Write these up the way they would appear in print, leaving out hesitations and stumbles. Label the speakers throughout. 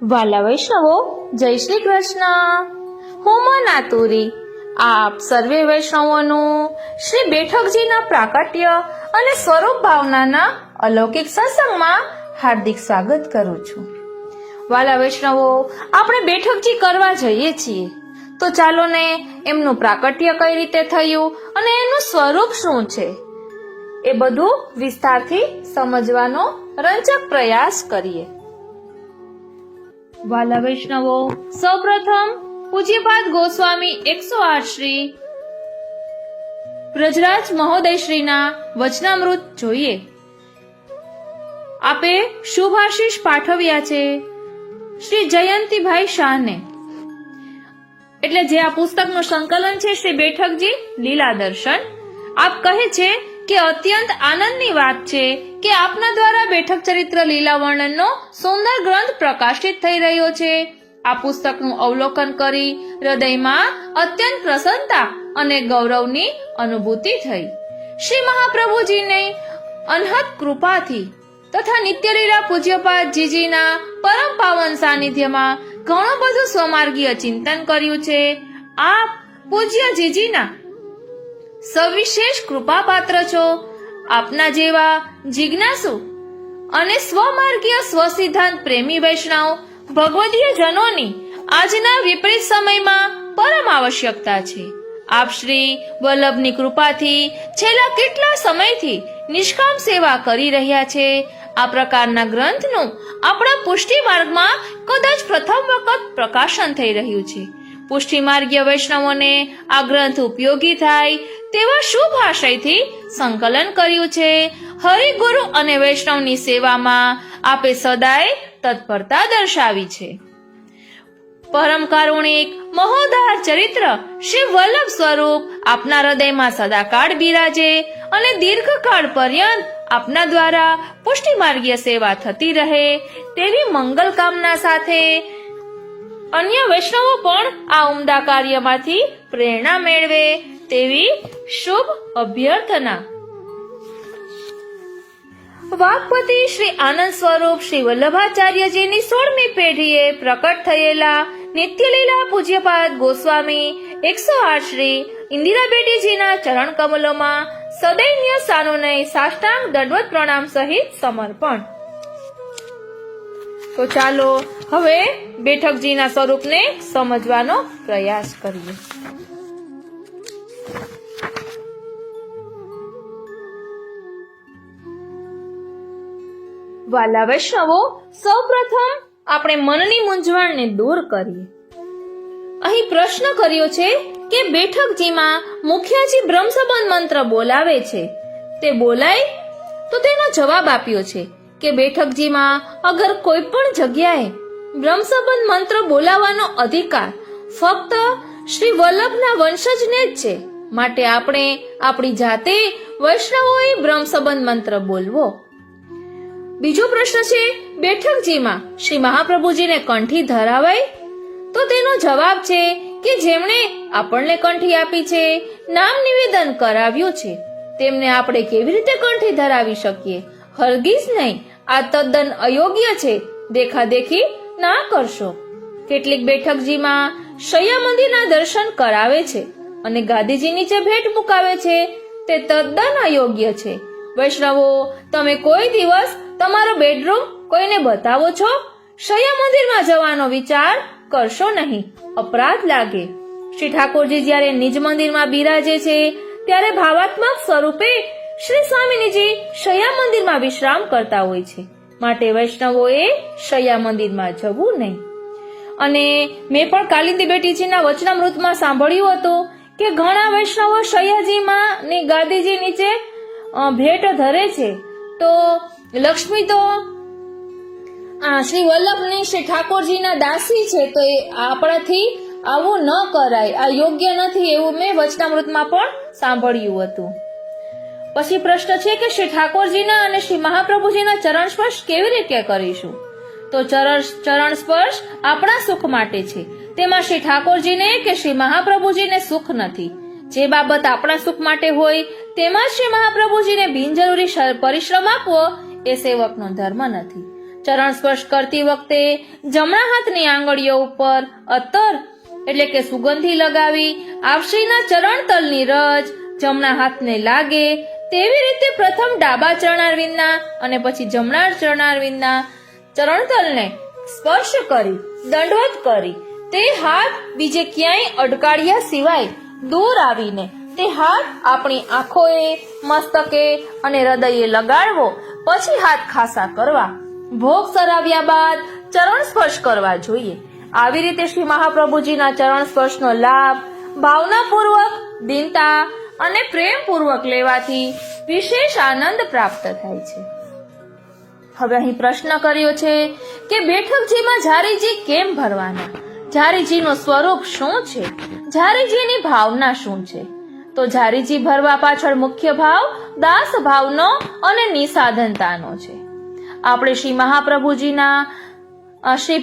Speaker 1: વાલા વૈષ્ણવો, જય શ્રી કૃષ્ણ. હું નાતુરી આપ સર્વે વૈષ્ણવોનું શ્રી બેઠકજીના પ્રાકટ્ય અને સ્વરૂપ ભાવનાના અલૌકિક સત્સંગમાં હાર્દિક સ્વાગત કરું છું. વાલા વૈષ્ણવો, આપણે બેઠકજી કરવા જઈએ છીએ તો ચાલો ને એમનું પ્રાકટ્ય કઈ રીતે થયું અને એનું સ્વરૂપ શું છે એ બધું વિસ્તારથી સમજવાનો રંજક પ્રયાસ કરીએ. વાલા વૈષ્ણવો, સૌપ્રથમ પૂજ્યપાદ ગોસ્વામી 108 શ્રી બ્રજરાજ મહોદય શ્રીના વચનામૃત જોઈએ. આપે શુભાશીષ પાઠવ્યા છે શ્રી જયંતિભાઈ શાહને. એટલે જે આ પુસ્તકનું સંકલન છે શ્રી બેઠકજી લીલા દર્શન. આપ કહે છે કે અત્યંત આનંદની વાત છે કે આપના દ્વારા બેઠક ચરિત્ર લીલા વર્ણનનો સુંદર ગ્રંથ પ્રકાશિત થઈ રહ્યો છે. આ પુસ્તકનું અવલોકન કરી હૃદયમાં અત્યંત પ્રસન્નતા અને ગૌરવની અનુભૂતિ થઈ. શ્રી મહાપ્રભુજીને અનહદ કૃપાથી તથા નિત્યલીલા પૂજ્યપાદ જીજીના પરમ પાવન સાનિધ્યમાં ઘણું બધું સ્વમાર્ગીય ચિંતન કર્યું છે. આપ પૂજ્ય જીજીના સવિશેષ કૃપા પાત્ર છો. આપના જેવા જિજ્ઞાસુ અને સ્વમાર્ગીય સ્વસિદ્ધાંત પ્રેમી વૈષ્ણવ ભગવદીય જનોની આજના વિપરીત સમયમાં પરમ આવશ્યકતા છે. આપ શ્રી વલ્લભની કૃપાથી છેલ્લા કેટલા સમયથી નિષ્કામ સેવા કરી રહ્યા છે. આ પ્રકારના ગ્રંથનું આપણા પુષ્ટિ માર્ગમાં કદાચ પ્રથમ વખત પ્રકાશન થઈ રહ્યું છે. પુષ્ટિ માર્ગીય વૈષ્ણવોને આ ગ્રંથ ઉપયોગી થાય તેવા શુભ આશયથી સંકલન કર્યું છે. હરિગુરુ અને વૈષ્ણવની સેવામાં આપે સદાય તત્પરતા દર્શાવી છે. પરમ કારુણિક મહોદાર ચરિત્ર શ્રી વલ્લભ સ્વરૂપ આપના હૃદયમાં સદાકાળ બિરાજે અને દીર્ઘકાળ પર્યંત આપના દ્વારા પુષ્ટિ માર્ગીય સેવા થતી રહે તેવી મંગલ કામના સાથે અન્ય વૈષ્ણવો પણ આ ઉમદા કાર્યમાંથી પ્રેરણા મેળવે તેવી શુભ અભ્યર્થના. વાગપતિ શ્રી આનંદ સ્વરૂપ શ્રી વલ્લભાચાર્યજીની 16મી પેઢીએ પ્રકટ થયેલા નિત્યલીલા પૂજ્યપાદ ગોસ્વામી 108 શ્રી ઇન્દિરાબેટીજીના ચરણ કમલોમાં સદૈન્ય સાનુનય સાષ્ટાંગ દંડવત પ્રણામ સહિત સમર્પણ. તો ચાલો હવે બેઠકજીના સ્વરૂપને સમજવાનો પ્રયાસ કરીએ. વાલા વૈષ્ણવો, સૌપ્રથમ આપણે મનની મૂંઝવણને દૂર કરીએ. અહીં પ્રશ્ન કર્યો છે કે બેઠકજીમાં મુખિયાજી બ્રહ્મસંબંધ મંત્ર બોલાવે છે તે બોલાય? તો તેનો જવાબ આપ્યો છે કે બેઠકજીમાં અગર કોઈ પણ જગ્યાએ બ્રહ્મસંબંધ મંત્ર બોલાવવાનો અધિકાર ફક્ત શ્રી વલ્લભના વંશજને જ છે. માટે આપણે આપણી જાતે વૈષ્ણવોએ બ્રહ્મસંબંધ મંત્ર બોલવો. બીજો પ્રશ્ન છે, બેઠકજીમાં શ્રી મહાપ્રભુજીને કંઠી ધરાવાય? તો તેનો જવાબ છે કે જેમણે આપણને કંઠી આપી છે, નામ નિવેદન કરાવ્યું છે, તેમને આપણે કેવી રીતે કંઠી ધરાવી શકીએ? હરગીઝ નહીં. આ તદ્દન અયોગ્ય છે. દેખાદેખી ના કરશો. કેટલીક બેઠકજીમાં શૈયા મંદિરના દર્શન કરાવે છે અને ગાદીજી નીચે ભેટ મુકાવે છે. તે તદ્દન અયોગ્ય છે. વૈષ્ણવો, તમે કોઈ દિવસ તમારો બેડરૂમ કોઈને બતાવો છો? શૈયા મંદિરમાં જવાનો વિચાર કરશો નહીં. અપરાધ લાગે. શ્રી ઠાકોરજી જ્યારે નિજ મંદિરમાં બિરાજે છે ત્યારે ભાવાત્મક સ્વરૂપે શ્રી સ્વામિનીજી શૈયા મંદિરમાં વિશ્રામ કરતા હોય છે. માટે વૈષ્ણવોએ શૈયા મંદિરમાં જવું નહીં. અને મેં પણ કાલિંદી બેટીજીના વચનામૃતમાં સાંભળ્યું હતું કે ઘણા વૈષ્ણવો શૈયાજીમાં ને ગાદીજી નીચે ભેટ ધરે છે. તો લક્ષ્મી તો શ્રી વલ્લભની શ્રી ઠાકોરજીના દાસી છે, તો એ આપણાથી આવું ન કરાય, આ યોગ્ય નથી, એવું મેં વચનામૃતમાં પણ સાંભળ્યું હતું. પછી પ્રશ્ન છે કે શ્રી ઠાકોરજીના અને શ્રી મહાપ્રભુજીના ચરણ સ્પર્શ કેવી રીતે કરીશું? તો ચરણ સ્પર્શ આપણા સુખ માટે છે. તેમાં શ્રી ઠાકોરજીને કે શ્રી મહાપ્રભુજીને સુખ નથી. જે બાબત આપણા સુખ માટે હોય તેમાં શ્રી મહાપ્રભુજીને બિનજરૂરી પરિશ્રમ આપવો એ સેવકનો ધર્મ નથી. ચરણ સ્પર્શ કરતી વખતે જમણા હાથની આંગળીઓ ઉપર અત્તર એટલે કે સુગંધી લગાવી આપશ્રીના ચરણ તલની રજ જમણા હાથને લાગે તેવી રીતે પ્રથમ ડાબા ચરણારવિંદના અને પછી જમણા ચરણારવિંદના ચરણતલને સ્પર્શ કરી દંડવત કરી તે હાથ બીજે ક્યાંય અડકાળ્યા સિવાય દૂર આવીને તે હાથ આપણી આંખોએ, મસ્તકે અને હૃદયે લગાડવો. પછી હાથ ખાસા કરવા. ભોગ સરાવ્યા બાદ ચરણ સ્પર્શ કરવા જોઈએ. આવી રીતે શ્રી મહાપ્રભુજીના ચરણ સ્પર્શનો લાભ ભાવનાપૂર્વક, દીનતા અને પ્રેમપૂર્વક લેવાથી વિશેષ આનંદ પ્રાપ્ત થાય છે. હવે અહીં પ્રશ્ન કર્યો છે કે બેઠકજીમાં ઝારીજી કેમ ભરવાના? ઝારીજીનું સ્વરૂપ શું છે? ઝારીજીની ભાવના શું છે? તો ઝારીજી ભરવા પાછળ મુખ્ય ભાવ દાસ ભાવનો અને નિસાધનતાનો છે. આપણે શ્રી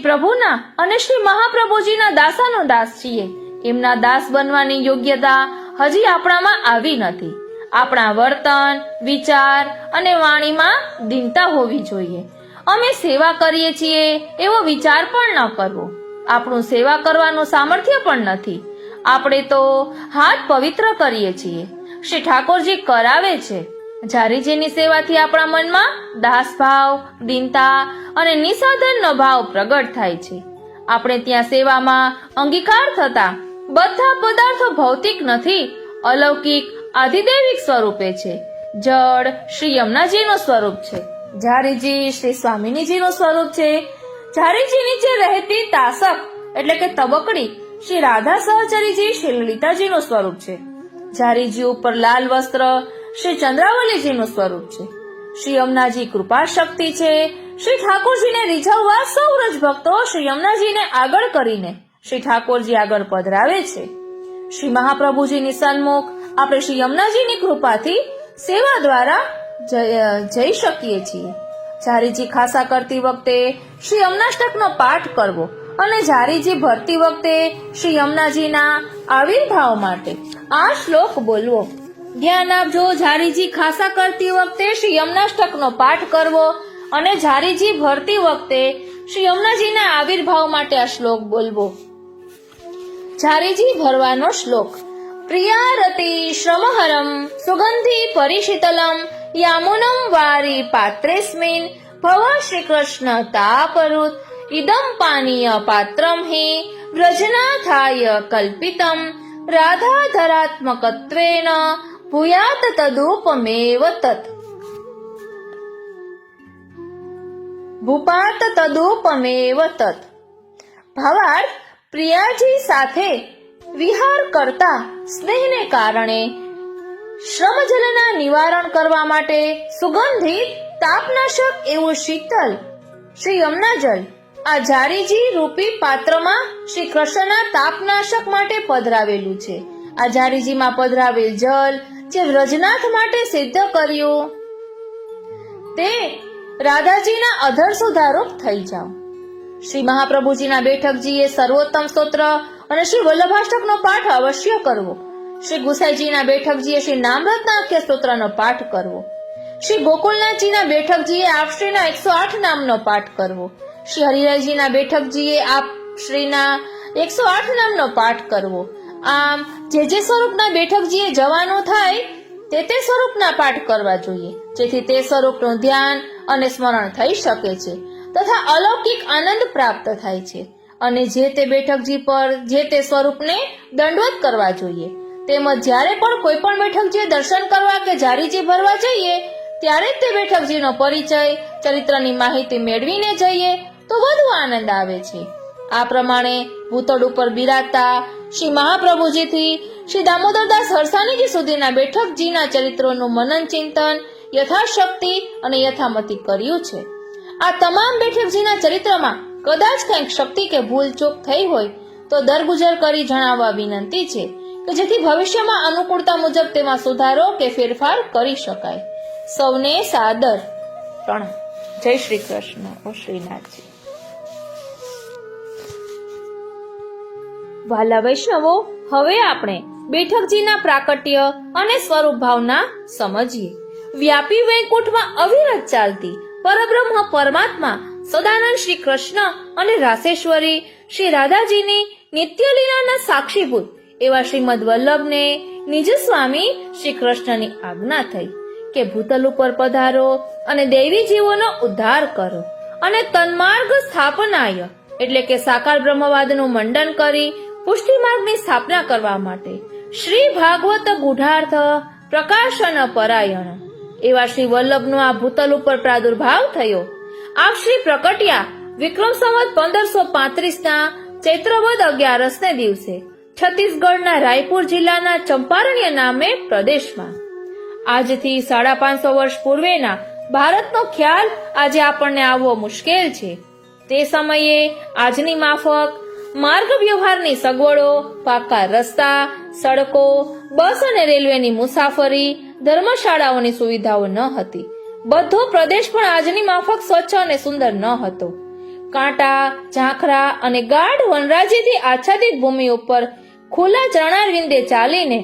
Speaker 1: પ્રભુના અને શ્રી મહાપ્રભુજીના દાસાનો દાસ છીએ. એમના દાસ બનવાની યોગ્યતા હજી આપણામાં આવી નથી. આપણા વર્તન, વિચાર અને વાણીમાં દીનતા હોવી જોઈએ. અમે સેવા કરીએ છીએ એવો વિચાર પણ ન કરવો. આપણું સેવા કરવાનું સામર્થ્ય પણ નથી. આપણે તો હાથ પવિત્ર કરીએ છીએ. શ્રી ઠાકોરજી કરાવે છે. ઝારીજીની સેવાથી આપણા મનમાં દાસભાવ, દીનતા અને નિસાધનનો ભાવ પ્રગટ થાય છે. આપણે ત્યાં સેવામાં અંગીકાર થતા બધા પદાર્થો ભૌતિક નથી, અલૌકિક આધિદૈવિક સ્વરૂપે છે. જળ શ્રી યમુનાજીનું સ્વરૂપ છે. ઝારીજી શ્રી સ્વામિનીજીનું સ્વરૂપ છે. ઝારીજી નીચે રહેતી તાસક એટલે કે તબકડી શ્રી રાધા સહચરીજી શ્રી લલિતાજીનું સ્વરૂપ છે. ઝારીજી ઉપર લાલ વસ્ત્ર શ્રી ચંદ્રાવલીજીનું સ્વરૂપ છે. શ્રી યમુનાજી કૃપા શક્તિ છે. શ્રી ઠાકોરજીને રીઝવવા સૌ વ્રજ ભક્તો શ્રી યમુનાજીને આગળ કરીને શ્રી ઠાકોરજી આગળ પધરાવે છે. શ્રી મહાપ્રભુજીની સન્મુખ આપણે શ્રી યમુનાજીની કૃપાથી સેવા દ્વારા જઈ શકીએ છીએ. ઝારીજી ખાસા કરતી વખતે શ્રી યમુનાષ્ટકનો પાઠ કરવો અને ઝારીજી ભરતી વખતે શ્રી યમુનાજીના આવિર્ભાવ માટે આ શ્લોક બોલવો. ધ્યાન આપજો, ઝારીજી ખાસા કરતી વખતે શ્રી યમુનાષ્ટકનો પાઠ કરવો અને ઝારીજી ભરતી વખતે શ્રી યમુનાજીના આવિર્ભાવ માટે આ શ્લોક બોલવો. ઝારીજી ભરવાનો શ્લોક. પ્રિયારતિ શ્રમહરમ સુગંધી પરિશીતલમ યામુનમ વારી પાત્રેસ્મિન ભવ શ્રી કૃષ્ણ તાપરુત ઇદમ પાનીય પાત્રમ હિ વ્રજનાથાય કલ્પિતમ રાધાધરાત્મકત્વેન ભૂયાત તદુપમેવ તત. ભૂપાત તદુપમેવ તત. ભાવાર્થ, પ્રિયાજી સાથે વિહાર કરતા સ્નેહને કારણે શ્રમજલના નિવારણ કરવા માટે સુગંધિત તાપનાશક એવું શીતલ શ્રી યમુનાજલ આ ઝારીજી રૂપી પાત્રમાં શ્રી કૃષ્ણના તાપનાશક માટે પધરાવેલું છે. આ ઝારીજીમાં પધરાવેલ જલ જે વ્રજનાથ માટે સિદ્ધ કર્યું તે રાધાજીના અધર સુધારૂપ થઈ જાઓ. શ્રી મહાપ્રભુજીના બેઠકજીએ સર્વોત્તમ સ્તોત્ર અને શ્રી વલ્લભાષ્ટકનો પાઠ અવશ્ય કરવો. શ્રી ગુસાઈજીના બેઠકજીએ શ્રી નામરત્નાખ્ય સ્તોત્રનો પાઠ કરવો. શ્રી ગોકુલનાથજીના બેઠકજીએ આપશ્રીના 108 નામનો પાઠ કરવો. શ્રી હરિરાયજીના બેઠકજીએ આપશ્રીના 108 નામનો પાઠ કરવો. આમ જે સ્વરૂપના બેઠકજીએ જવાનું થાય તે સ્વરૂપના પાઠ કરવા જોઈએ, જેથી તે સ્વરૂપનું ધ્યાન અને સ્મરણ થઈ શકે છે તથા અલૌકિક આનંદ પ્રાપ્ત થાય છે. અને જે તે બેઠકજી પર જે તે સ્વરૂપને દંડવત કરવા જોઈએ. તેમજ જ્યારે પણ કોઈ પણ બેઠકજીએ દર્શન કરવા કે ઝારીજી ભરવા જઈએ ત્યારે તે બેઠકજીનો પરિચય, ચરિત્રની માહિતી મેળવીને જઈએ તો વધુ આનંદ આવે છે. આ પ્રમાણે ભૂતળ ઉપર બિરાજતા શ્રી મહાપ્રભુજીથી શ્રી દામોદરદાસ હરસાણીજી સુધીના બેઠકજીના ચરિત્રોનું મનન ચિંતન યથાશક્તિ અને યથામતિ કર્યું છે. આ તમામ બેઠકજીના ચરિત્રમાં કદાચ કંઈક શક્તિ કે ભૂલચૂક થઈ હોય તો દરગુજર કરી જણાવવા વિનંતી છે કે જેથી ભવિષ્યમાં અનુકૂળતા મુજબ તેમાં સુધારો કે ફેરફાર કરી શકાય. સૌને સાદર પ્રણામ. જય શ્રી કૃષ્ણ. ઓ શ્રીનાથજી. વાલા વૈષ્ણવો, હવે આપણે બેઠકજીના પ્રાકટ્ય અને સ્વરૂપ ભાવના સમજીએ. વ્યાપી વૈકુંઠમાં અવિરત ચાલતી પરબ્રહ્મ પરમાત્મા સદાનંદ શ્રી કૃષ્ણ અને રાસેશ્વરી શ્રી રાધાજીની નિત્યલીલાના સાક્ષીભૂત એવા શ્રીમદ વલ્લભને નિજ સ્વામી શ્રી કૃષ્ણની આજ્ઞા થઈ કે ભૂતલ ઉપર પધારો અને દૈવી જીવોનો ઉદ્ધાર કરો અને તન્માર્ગ સ્થાપનાય એટલે કે સાકાર બ્રહ્મવાદનું મંડન કરી પુષ્ટિ માર્ગની સ્થાપના કરવા માટે શ્રી ભાગવત ગુઢાર્થ પ્રકાશન પરાયણ એવા શ્રી વલ્લભનો આ ભૂતલ ઉપર પ્રાદુર્ભાવ થયો. આપ શ્રી પ્રકટ્યા વિક્રમ સંવત 1535 ચૈત્રવદ 11 દિવસે છત્તીસગઢના રાયપુર જિલ્લાના ચંપારણ્ય નામે પ્રદેશમાં. આજથી 550 વર્ષ પૂર્વેના ભારતનો ખ્યાલ આજે આપણને આવવો મુશ્કેલ છે. તે સમયે આજની માફક માર્ગ વ્યવહારની સગવડો, પાકા રસ્તા, સડકો, બસ અને રેલવેની મુસાફરી, ધર્મશાળાઓની સુવિધાઓ ન હતી. બધો પ્રદેશ પણ આજની માફક સ્વચ્છ અને સુંદર ન હતો. કાંટા, ઝાંખરા અને ગાઢ વનરાજીથી આચ્છાદિત ભૂમિ ઉપર ખુલ્લા ચરણારવિંદે ચાલીને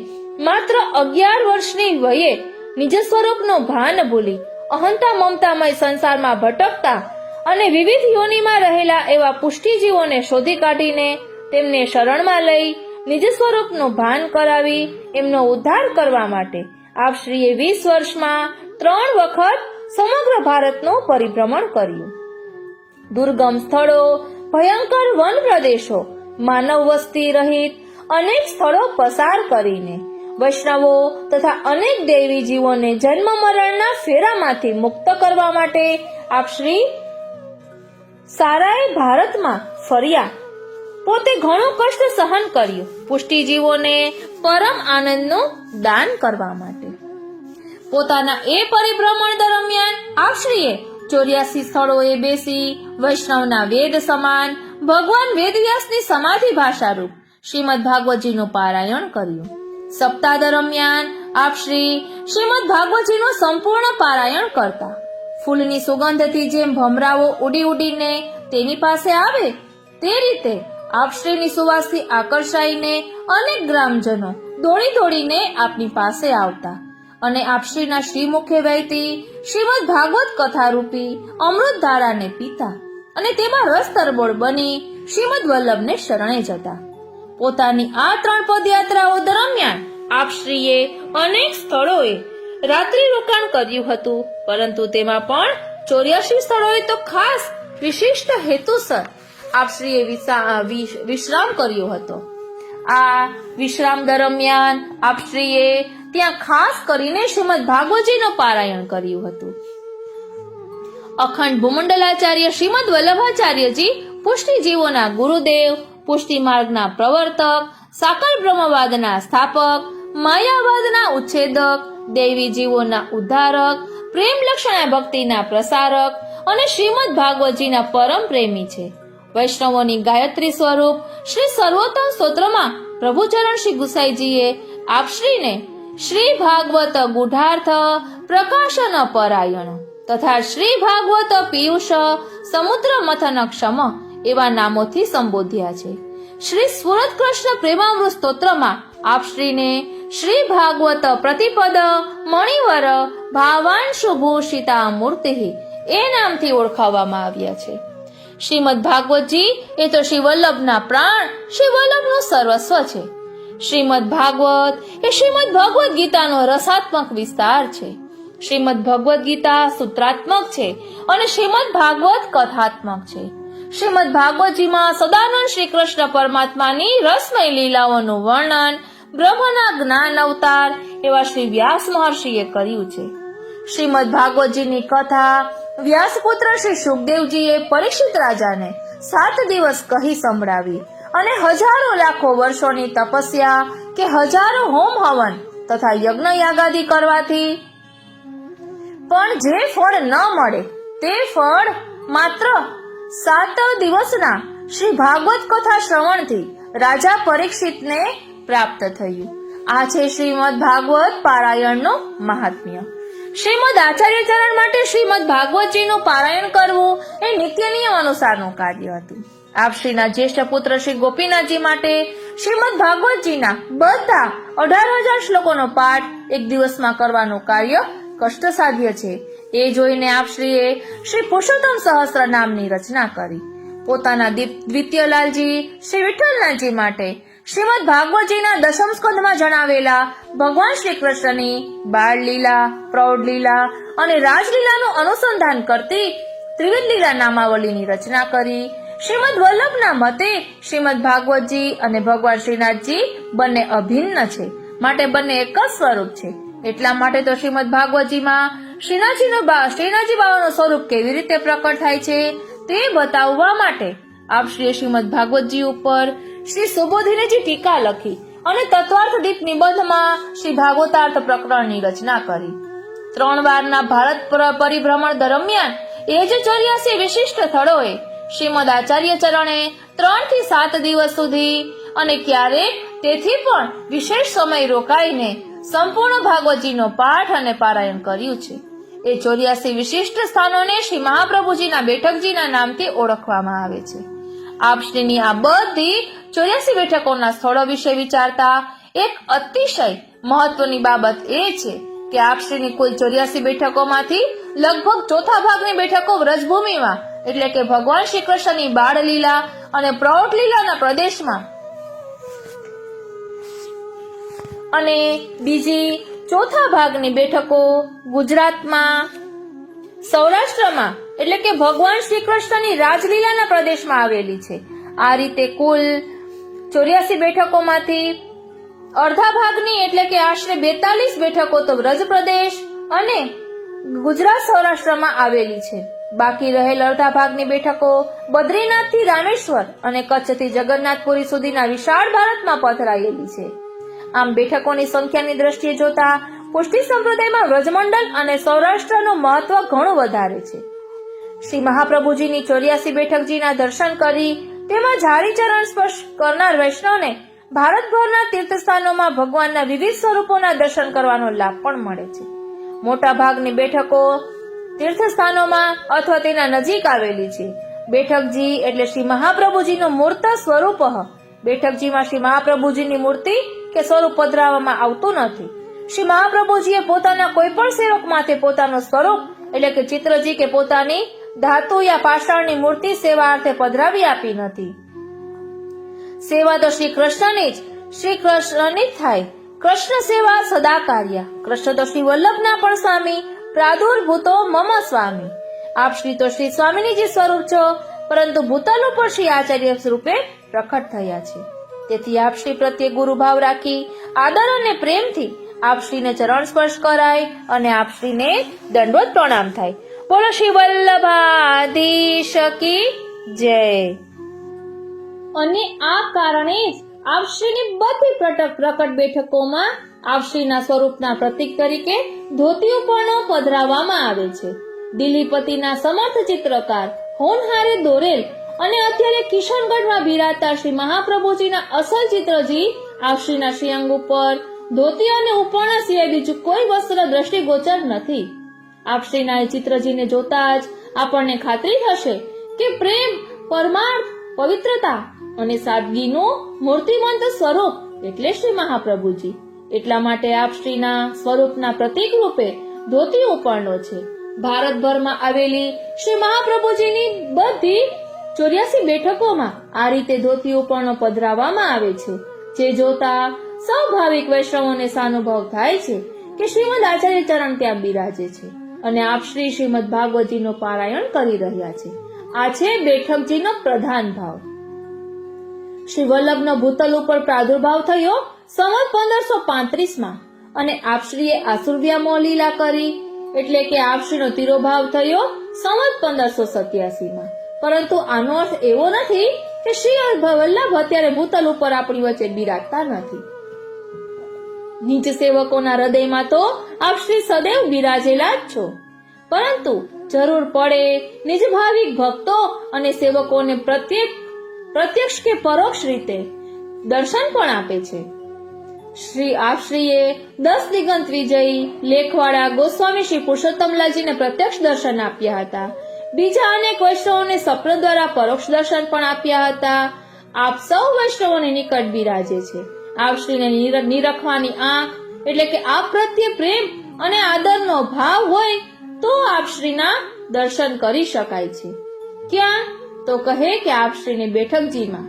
Speaker 1: માત્ર 11 વર્ષની વયે નિજ સ્વરૂપનો ભાન ભૂલી અહંતા મમતામય સંસારમાં ભટકતા અને વિવિધ યોનિમાં રહેલા એવા પુષ્ટિજીવોને શોધી કાઢીને તેમને શરણમાં લઈ નિજ સ્વરૂપનું ભાન કરાવી એમનો ઉદ્ધાર કરવા માટે આપ શ્રીએ 20 વર્ષમાં 3 વખત સમગ્ર ભારતનું પરિભ્રમણ કર્યું. દુર્ગમ સ્થળો, ભયંકર વન પ્રદેશો, માનવ વસ્તી રહિત અનેક સ્થળો પસાર કરીને વૈષ્ણવો તથા અનેક દેવી જીવોને જન્મ મરણના ફેરામાંથી મુક્ત કરવા માટે આપ શ્રી સારાએ ભારતમાં ફર્યા. પોતે ઘણું કષ્ટ સહન કર્યું પુષ્ટિજીવોને પરમ આનંદનું દાન કરવા માટે. પોતાના એ પરિભ્રમણ દરમિયાન આપ શ્રીએ 84 સ્થળોએ બેસી વૈષ્ણવના વેદ સમાન ભગવાન વેદવ્યાસની સમાધિ ભાષારૂપ શ્રીમદ ભાગવતજીનું પારાયણ કર્યું. સપ્તાહ દરમિયાન આપ શ્રીમદ ભાગવતજીનું સંપૂર્ણ પારાયણ કરતા. ફૂલની સુગંધથી જેમ ભમરાઓ ઉડી ઉડીને તેની પાસે આવે તે રીતે આપ શ્રીની સુવાસથી આકર્ષાઈને અનેક ગ્રામજનો દોડી દોડીને આપની પાસે આવતા અને આપ શ્રીના શ્રીમુખે વહેતી શ્રીમદ ભાગવત કથારૂપી અમૃત ધારાને પીતા અને તેમાં રસ તરબોળ બની શ્રીમદ વલ્લભને શરણે જતા. પોતાની આ 3 પદયાત્રાઓ દરમિયાન આપ શ્રીએ અનેક સ્થળોએ રાત્રિ રોકાણ કર્યું હતું, પરંતુ તેમાં પણ 84 સ્થળોએ તો ખાસ વિશિષ્ટ હેતુસર આપ શ્રીએ વિશ્રામ કર્યો હતો. આ વિશ્રામ દરમિયાન આપ શ્રીએ ત્યાં ખાસ કરીને શ્રીમદ ભાગવતજીનું પારાયણ કર્યું હતું. અખંડ ભૂમંડલાચાર્ય શ્રીમદ વલ્લભાચાર્યજી પુષ્ટિજીવોના ગુરુદેવ, પુષ્ટિ માર્ગના પ્રવર્તક, સાકાર બ્રહ્મવાદના સ્થાપક, માયાવાદના ઉચ્છેદક, દૈવી જીવોના ઉદ્ધારક, પ્રેમ લક્ષણા ભક્તિના પ્રસારક અને શ્રીમદ ભાગવતજીના પરમ પ્રેમી છે. વૈષ્ણવોની ગાયત્રી સ્વરૂપ શ્રી સર્વોત્તમ સ્તોત્રમાં પ્રભુચરણ શ્રી ગુસાઈજીએ આપ શ્રીને શ્રી ભાગવત ગુઢાર્થ પ્રકાશન પરાયણ તથા શ્રી ભાગવત પિયુષ સમુદ્ર મથન ક્ષમ એવા નામોથી સંબોધ્યા છે. શ્રી સુરત કૃષ્ણ પ્રેમામૃત સ્તોત્રમાં આપ શ્રીને શ્રી ભાગવત પ્રતિપદ મણિવર ભાવાંશુ ભૂષિતા મૂર્તિ એ નામથી ઓળખાવવામાં આવ્યા છે. શ્રીમદ ભાગવતજી એ તો શ્રી વલ્લભના પ્રાણ, શ્રી વલ્લભનું સર્વસ્વ છે. શ્રીમદ ભાગવત એ શ્રીમદ ભગવદ ગીતાનો રસાત્મક વિસ્તાર છે. શ્રીમદ ભગવદ ગીતા સૂત્રાત્મક છે અને શ્રીમદ ભાગવત કથાત્મક છે. શ્રીમદ ભાગવતજીમાં સદાનંદ શ્રી કૃષ્ણ પરમાત્માની રસમય લીલાઓનું વર્ણન બ્રહ્મના જ્ઞાન અવતાર એવા શ્રી વ્યાસ મહર્ષિએ કર્યું છે. શ્રીમદ ભાગવતજીની કથા વ્યાસપુત્ર શ્રી શુકદેવજીએ પરીક્ષિત રાજાને 7 દિવસ કહી સંભળાવી અને હજારો લાખો વર્ષોની તપસ્યા કે હજારો હોમ હવન તથા યજ્ઞ યાગાદી કરવાથી પણ જે ફળ ન મળે તે ફળ માત્ર 7 દિવસના શ્રી ભાગવત કથા શ્રવણથી રાજા પરીક્ષિતને પ્રાપ્ત થયું. આ છે શ્રીમદ ભાગવત પારાયણનું મહાત્મ્ય. શ્રીમદ આચાર્ય ચરણ માટે શ્રીમદ ભાગવતજીનું પારાયણ કરવું એ નિત્ય નિયમ અનુસારનું કાર્ય હતું. આપ શ્રીના જ્યેષ્ઠ પુત્ર શ્રી ગોપીનાથજી માટે શ્રીમદ ભાગવતજીના બધા 18,000 શ્લોકોનો પાઠ એક દિવસમાં કરવાનું કાર્ય કષ્ટસાધ્ય છે. એ જોઈને આપશ્રીએ શ્રી પુરુષોત્તમ સહસ્ત્ર નામની રચના કરી. પોતાના દ્વિતીય લાલજી શ્રી વિઠ્ઠલનાથજી માટે શ્રીમદ ભાગવતજીના દશમ સ્કંદમાં જણાવેલા ભગવાન શ્રી કૃષ્ણની બાળ લીલા, પ્રૌઢ લીલા અને રાજલીલાનું અનુસંધાન કરતી ત્રિવિધ લીલા નામાવલીની રચના કરી. શ્રીમદ વલ્લભના મતે શ્રીમદ ભાગવતજી અને ભગવાન શ્રીનાથજી બંને અભિન્ન છે, માટે બંને એક જ સ્વરૂપ છે. એટલા માટે તો શ્રીમદ ભાગવતજીમાં શ્રીનાથજી બાવાનું સ્વરૂપ કેવી રીતે પ્રકટ થાય છે તે બતાવવા માટે આપશ્રીએ શ્રીમદ ભાગવતજી ઉપર શ્રી સુબોધિનીજી ટીકા લખી અને તત્વાર્થ દીપ નિબંધમાં શ્રી ભાગવતાર્થ પ્રકરણની રચના કરી. 3 વારના ભારત પરિભ્રમણ દરમિયાન એ જ 84 વિશિષ્ટ સ્થળોએ શ્રીમદ આચાર્ય ચરણે 3 થી 7 દિવસ સુધી અને ક્યારેક તેથી પણ વિશેષ સમય રોકાઈને સંપૂર્ણ ભાગવતજીનો પાઠ અને પારાયણ કર્યું છે. એ 84 વિશિષ્ટ સ્થાનોને શ્રી મહાપ્રભુજીના બેઠકજીના નામથી ઓળખવામાં આવે છે. આપશ્રીની આ બધી 84 બેઠકોના સ્થળો વિશે વિચારતા એક અતિશય મહત્વની બાબત એ છે કે આપશ્રીની કુલ 84 બેઠકોમાંથી લગભગ ચોથા ભાગની બેઠકો વ્રજભૂમિમાં એટલે કે ભગવાન શ્રી કૃષ્ણની બાળ લીલા અને પ્રૌઢ લીલાના પ્રદેશમાં અને બીજી ચોથા ભાગની બેઠકો ગુજરાતમાં, સૌરાષ્ટ્રમાં એટલે કે ભગવાન શ્રી કૃષ્ણની રાજલીલાના પ્રદેશમાં આવેલી છે. આ રીતે કુલ 84 બેઠકોમાંથી અડધા ભાગની એટલે કે આશરે 42 બેઠકો તો વ્રજ પ્રદેશ અને ગુજરાત સૌરાષ્ટ્રમાં આવેલી છે. બાકી રહેલ અડધા ભાગની બેઠકો બદ્રીનાથથી રામેશ્વર અને કચ્છથી જગન્નાથપુરી સુધીના વિશાળ ભારતમાં પથરાયેલી છે. આમ બેઠકોની સંખ્યાની દ્રષ્ટિએ જોતા પુષ્ટિ સંપ્રદાયમાં વ્રજમંડળ અને સૌરાષ્ટ્રનું મહત્વ ઘણું વધારે છે. શ્રી મહાપ્રભુજીની 84 બેઠકજીના દર્શન કરી તેમાં જારી ચરણ સ્પર્શ કરનાર વૈષ્ણવને ભારતભરના તીર્થસ્થાનોમાં ભગવાનના વિવિધ સ્વરૂપોના દર્શન કરવાનો લાભ પણ મળે છે. મોટા ભાગની બેઠકો તીર્થસ્થાનોમાં અથવા તેના નજીક આવેલી છે. બેઠકજી એટલે શ્રી મહાપ્રભુજીનું મૂર્ત સ્વરૂપ. બેઠકજીમાં શ્રી મહાપ્રભુજીની મૂર્તિ કે સ્વરૂપ પધરાવવામાં આવતું નથી. શ્રી મહાપ્રભુજીએ પોતાના કોઈ પણ સેવક માથે પોતાનું સ્વરૂપ એટલે કે ચિત્રજી કે પોતાની ધાતુ યા પાષાણની મૂર્તિ સેવા અર્થે પધરાવી આપી નથી. સેવા તો શ્રી કૃષ્ણની જ થાય. કૃષ્ણ સેવા સદા કાર્ય. કૃષ્ણ તો શ્રી વલ્લભના પણ સ્વામી, પ્રાદુર્ભૂતો મમ સ્વામી. આપ શ્રી તો શ્રી સ્વામિનીજી સ્વરૂપ છો, પરંતુ ભૂતલ ઉપર શ્રી આચાર્ય સ્વરૂપે પ્રકટ થયા છે. તેથી આપ શ્રી પ્રત્યે ગુરુભાવ રાખી આદર અને પ્રેમથી આપ શ્રીને ચરણ સ્પર્શ કરાય અને આપ શ્રીને દંડવત પ્રણામ થાય. બોલો શ્રી વલ્લભાધીશ કી જય. અને આ કારણે જ આપશ્રીની બધી પ્રકટ બેઠકોમાં આપશ્રીના સ્વરૂપના પ્રતીક તરીકે ધોતી ઉપરણો પધરાવવામાં આવે છે. દિલ્હીપતિના સમર્થ ચિત્રકાર હોનહારે દોરેલ અને અત્યારે કિશનગઢમાં બિરાજતા શ્રી મહાપ્રભુજીના અસલ ચિત્રજી આપશ્રીના શ્રીઅંગ ઉપર ધોતી અને ઉપરણા સિવાય બીજું કોઈ વસ્ત્ર દ્રષ્ટિગોચર નથી. આપશ્રીના એ ચિત્રજીને જોતા જ આપણને ખાતરી થશે કે પ્રેમ, પરમાર્થ, પવિત્રતા અને સાદગીનું મૂર્તિમંત સ્વરૂપ એટલે શ્રી મહાપ્રભુજી. એટલા માટે આપશ્રીના સ્વરૂપના પ્રતીક રૂપે ધોતી ઉપરણો છે. ભારતભરમાં આવેલી શ્રી મહાપ્રભુજીની બધી 84 બેઠકોમાં આ રીતે ધોતી ઉપરણો પધરાવવામાં આવે છે, જે જોતા સૌ ભાવિક વૈષ્ણવોને સાનુભવ થાય છે કે શ્રીમદ આચાર્ય ચરણ ત્યાં બિરાજે છે અને આપ શ્રીમદ ભાગવતજીનો પારાયણ કરી રહ્યા છે. આ છે બેઠકજીનો પ્રધાન ભાવ. શ્રી વલ્લભનો ભૂતલ ઉપર પ્રાદુર્ભાવ થયો સંવત 1535માં અને આપશ્રીએ આસુરવ્યામો લીલા કરી એટલે કે આપશ્રીનો તિરોભાવ થયો સંવત 1587માં. પરંતુ આનો અર્થ એવો નથી કે શ્રી વલ્લભ અત્યારે ભૂતલ ઉપર આપણી વચ્ચે બિરાજતા નથી. નીચ સેવકોના હૃદયમાં તો આપશ્રી સદૈવ બિરાજેલા જ છો, પરંતુ જરૂર પડે નિજ ભાવિક ભક્તો અને સેવકોને પ્રત્યક્ષ કે પરોક્ષ રીતે દર્શન પણ આપે છે. શ્રી આપશ્રીએ 10 દિગંત વિજયી લેખવાળા ગોસ્વામી શ્રી પુરુષોત્તમલાલજીને પ્રત્યક્ષ દર્શન આપ્યા હતા. બીજા અનેક વૈષ્ણવોને સ્વપ્ન દ્વારા પરોક્ષ દર્શન પણ આપ્યા હતા. આપ સૌ વૈષ્ણવોની નિકટ બિરાજે છે. આપશ્રીને નિરખવાની આંખ એટલે કે આપ પ્રત્યે પ્રેમ અને આદરનો ભાવ હોય તો આપશ્રીના દર્શન કરી શકાય છે. ક્યાં? તો કહે કે આપશ્રીની બેઠકજીમાં.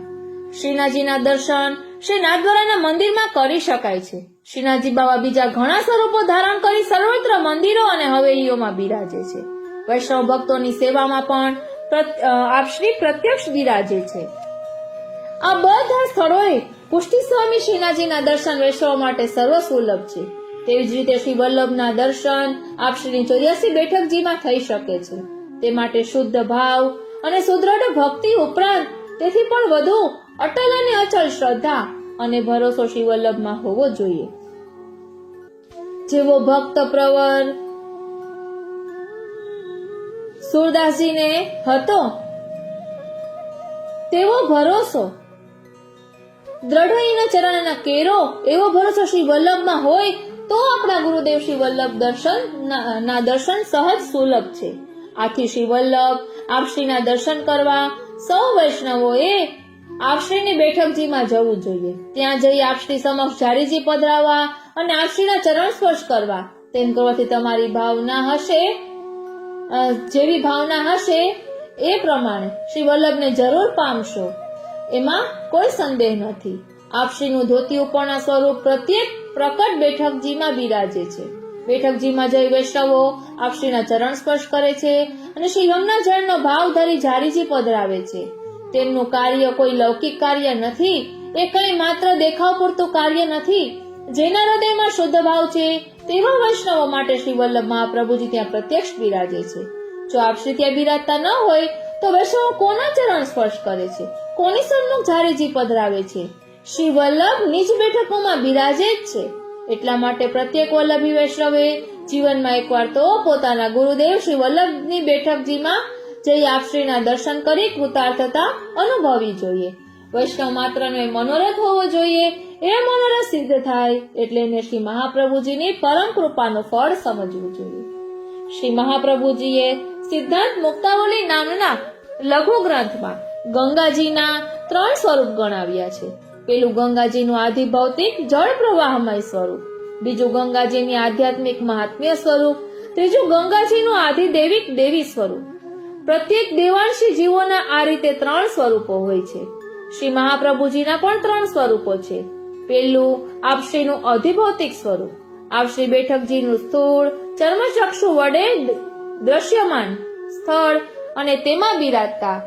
Speaker 1: શ્રીનાથજીના દર્શન શ્રી નાથદ્વારાના મંદિરમાં કરી શકાય છે. શ્રીનાથજી બાવા બીજા ઘણા સ્વરૂપો ધારણ કરી સર્વત્ર મંદિરો અને હવેલીઓમાં બિરાજે છે. વૈષ્ણવ ભક્તોની સેવામાં પણ આપશ્રી પ્રત્યક્ષ બિરાજે છે. આ બધા સ્થળોએ પુષ્ટિ સ્વામી શ્રીનાથજીના દર્શન વૈષ્ણવ માટે સર્વસુલભ છે. તેવી જ રીતે શ્રી વલ્લભના દર્શન આપશ્રીની 84 બેઠકજીમાં થઈ શકે છે. તે માટે શુદ્ધ ભાવ અને સુદ્રઢ ભક્તિ ઉપરાંત તેથી પણ વધુ અટલ અને અચલ શ્રદ્ધા અને ભરોસો શ્રી વલ્લભમાં હોવો જોઈએ. જેવો ભક્ત પ્રવર સુરદાસજીને હતો તેવો ભરોસો, દ્રઢ ચરણના કેરો એવો ભરોસો શ્રી વલ્લભમાં હોય તો આપણા ગુરુદેવ શ્રી વલ્લભ દર્શન સહજ સુલભ છે. આથી શ્રી વલ્લભ આપશ્રીના દર્શન કરવા સૌ વૈષ્ણવોએ આપશ્રીની બેઠકજીમાં જવું જોઈએ. ત્યાં જઈ આપશ્રી સમક્ષ જારીજી પધરાવવા અને આપશ્રીના ચરણ સ્પર્શ કરવા. તેમ કરવાથી તમારી ભાવના હશે, જેવી ભાવના હશે એ પ્રમાણે શ્રી વલ્લભને જરૂર પામશો, એમાં કોઈ સંદેહ નથી. આપશ્રીનું ધોતી ઉપરના સ્વરૂપ પ્રત્યેક પ્રકટ બેઠકજીમાં બિરાજે છે. બેઠકજીમાં જઈ વૈષ્ણવો આપશ્રીના ચરણ સ્પર્શ કરે છે અને શ્રી યમુના જળનો ભાવ ધરી જારીજી પધરાવે છે. તેમનું કાર્ય કોઈ લૌકિક કાર્ય નથી, એ કઈ માત્ર દેખાવ પૂરતું કાર્ય નથી. જેના હૃદયમાં શુદ્ધ ભાવ છે તેવા વૈષ્ણવો માટે શ્રી વલ્લભ મહાપ્રભુજી ત્યાં પ્રત્યક્ષ બિરાજે છે. જો આપશ્રી ત્યાં બિરાજતા ન હોય તો વૈષ્ણવો કોના ચરણ સ્પર્શ કરે છે, કોની સન્મુખ જારીજી પધરાવે છે? શ્રી વલ્લભ નિજ બેઠકોમાં બિરાજે જ છે. એટલા માટે પ્રત્યેક વલ્લભી વૈષ્ણવે જીવનમાં એકવાર તો પોતાના ગુરુદેવ શ્રી વલ્લભની બેઠકજીમાં જઈ આપશ્રીના દર્શન કરી કૃતાર્થતા અનુભવવી જોઈએ. વૈષ્ણવ માત્રનો એ મનોરથ હોવો જોઈએ. એ મનોરથ સિદ્ધ થાય એટલે એને શ્રી મહાપ્રભુજીની પરમ કૃપાનું ફળ સમજવું જોઈએ. શ્રી મહાપ્રભુજીએ સિદ્ધાંત મુક્તાવલી નામના લઘુ ગ્રંથમાં ગંગાજીના 3 સ્વરૂપ ગણાવ્યા છે. પેલું ગંગાજીનું આધિભૌતિક જળ પ્રવાહમય સ્વરૂપ, બીજું ગંગાજીની આધ્યાત્મિક મહાત્મ્ય સ્વરૂપ, ત્રીજું ગંગાજીનું આધિદેવિક દેવી સ્વરૂપ. પ્રત્યેક દેવાંશી જીવોના આ રીતે 3 સ્વરૂપો હોય છે. શ્રી મહાપ્રભુજીના પણ 3 સ્વરૂપો છે. પેલું આપશ્રીનું અધિભૌતિક સ્વરૂપ, આપશ્રી બેઠકજીનું સ્થૂળ ચર્મચક્ષુ વડે દ્રશ્યમાન સ્થળ અને તેમાં બિરાજતા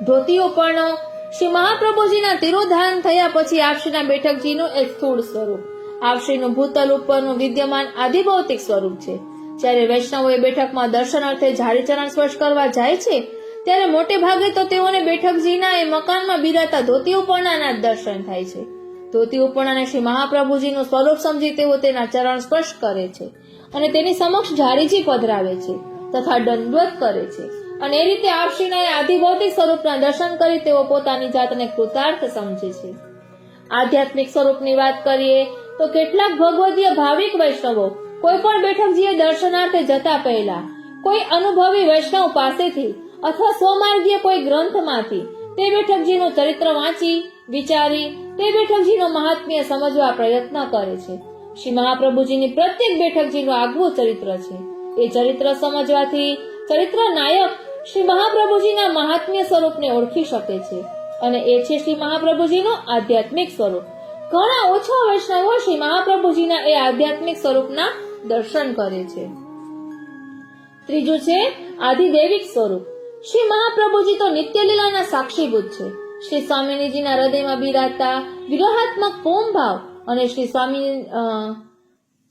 Speaker 1: ધોતી ઉપરનો. શ્રી મહાપ્રભુજીના તિરોધાન થયા પછી આપશ્રીના બેઠકજીનું એક સ્થૂળ સ્વરૂપ, આપશ્રીનું ભૂતલ ઉપરનું વિદ્યમાન આધિભૌતિક સ્વરૂપ છે. જ્યારે વૈષ્ણવો એ બેઠકમાં દર્શન અર્થે જારી ચરણ સ્પર્શ કરવા જાય છે ત્યારે મોટે ભાગે તો તેઓને બેઠકજીના એ મકાનમાં બિરાજતા ધોતી ઉપરણાના જ દર્શન થાય છે. ધોતી ઉપરણાને શ્રી મહાપ્રભુજીનું સ્વરૂપ સમજી તેઓ તેના ચરણ સ્પર્શ કરે છે અને તેની સમક્ષ જારીજી પધરાવે છે તથા દંડવત કરે છે. અને એ રીતે આપશ્રીના આધિભૌતિક સ્વરૂપના દર્શન કરી તેઓ પોતાની જાતને કૃતાર્થ સમજે છે. આધ્યાત્મિક સ્વરૂપની વાત કરીએ તો કેટલાક ભગવદીય ભાવિક વૈષ્ણવો કોઈ પણ બેઠકજીએ દર્શનાર્થે જતા પહેલા કોઈ અનુભવી વૈષ્ણવ પાસેથી અથવા સ્વમાર્ગીય કોઈ ગ્રંથમાંથી તે બેઠકજીનું ચરિત્ર વાંચી વિચારી તે બેઠકજીનું મહાત્મ્ય સમજવા પ્રયત્ન કરે છે. શ્રી મહાપ્રભુજીની પ્રત્યેક બેઠકજીનું આગવું ચરિત્ર છે. એ ચરિત્ર સમજવાથી ચરિત્ર નાયક શ્રી મહાપ્રભુજીના મહાત્મ્ય સ્વરૂપને ઓળખી શકે છે અને એ છે શ્રી મહાપ્રભુજીનું આધ્યાત્મિક સ્વરૂપ. ઘણા ઓછા વૈષ્ણવો શ્રી મહાપ્રભુજીના એ આધ્યાત્મિક સ્વરૂપના દર્શન કરે છે. ત્રીજું છે આધિદેવિક સ્વરૂપ. શ્રી મહાપ્રભુજી તો નિત્ય લીલાના સાક્ષીભૂત છે. શ્રી સ્વામિનીજીના હૃદયમાં બિરાજતા વિરહાત્મક પૂમ ભાવ અને શ્રી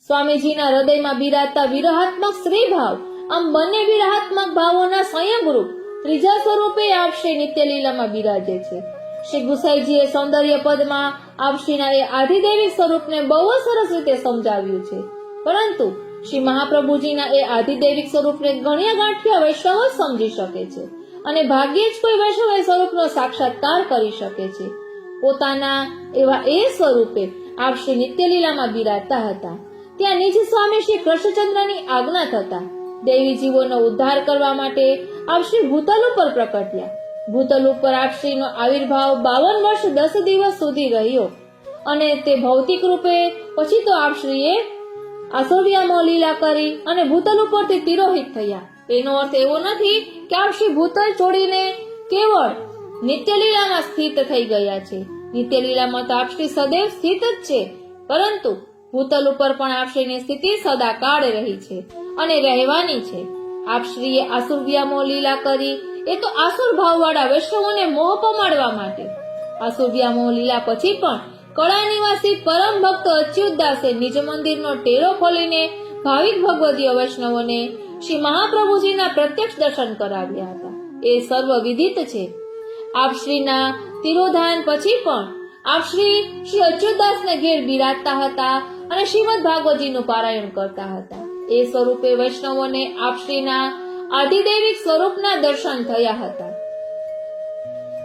Speaker 1: સ્વામીજીના હૃદયમાં બિરાજતા વિરહાત્મક શ્રી ભાવ, આમ બંને વિરહાત્મક ભાવોના સંયમરૂપ ત્રીજા સ્વરૂપે આપશ્રી નિત્ય લીલામાં બિરાજે છે. શ્રી ગુસાઈજીએ સૌંદર્ય પદમાં આપશ્રીના એ આધિદેવિક સ્વરૂપને બહુ સરસ રીતે સમજાવ્યું છે. પરંતુ શ્રી મહાપ્રભુજીના એ આધિદેવિક સ્વરૂપને ગણ્યા ગાંઠિયા વૈષ્ણવ જ સમજી શકે છે અને ભાગ્યે જ કોઈ વૈષ્ણવ એ સ્વરૂપનો સાક્ષાત્કાર કરી શકે છે. પોતાના એવા એ સ્વરૂપે આપશ્રી નિત્ય લીલામાં બિરાજતા હતા. ત્યાં નિજ સ્વામી શ્રી કૃષ્ણચંદ્રની આજ્ઞા થતા દેવી જીવોનો ઉદ્ધાર કરવા માટે આપશ્રી ભૂતલ ઉપર પ્રકટ્યા. ભૂતલ ઉપર આપશ્રીનો આવિર્ભાવ 52 વર્ષ 10 દિવસ સુધી રહ્યો અને તે ભૌતિક રૂપે પછી તો આપશ્રીએ આસુરિયામાં લીલા કરી અને ભૂતલ ઉપરથી તિરોહિત થયા. એનો અર્થ એવો નથી કે આપ શ્રી ભૂતલ છોડીને કેવળ નિત્યલીલામાં સ્થિત થઈ ગયા છે. નિત્યલીલામાં તો આપ શ્રી સદૈવ સ્થિત જ છે, પરંતુ ભૂતલ ઉપર પણ આપ શ્રીની સ્થિતિ સદાકાળ રહી છે અને રહેવાની છે. આપ શ્રીએ આસુરિયામાં લીલા કરી એ તો આસુર ભાવવાળા વૈષ્ણવોને મોહ પમાડવા માટે. આસુરિયામાં લીલા પછી પણ કળા નિવાસી પરમ ભક્ત અચ્યુતદાસે નિજ મંદિરનો ટેરો ખોલીને ભાવિક ભગવદીય વૈષ્ણવોને શ્રી મહાપ્રભુજીના પ્રત્યક્ષ દર્શન કરાવ્યા હતા. એ સર્વ વિદિત છે. આપ શ્રીના તિરોધાન પછી પણ આપ શ્રી અચ્યુતદાસને ઘેર બિરાજતા હતા અને શ્રીમદ ભાગવતજીનું પારાયણ કરતા હતા. એ સ્વરૂપે વૈષ્ણવોને આપ શ્રીના આધિદૈવિક સ્વરૂપના દર્શન થયા હતા.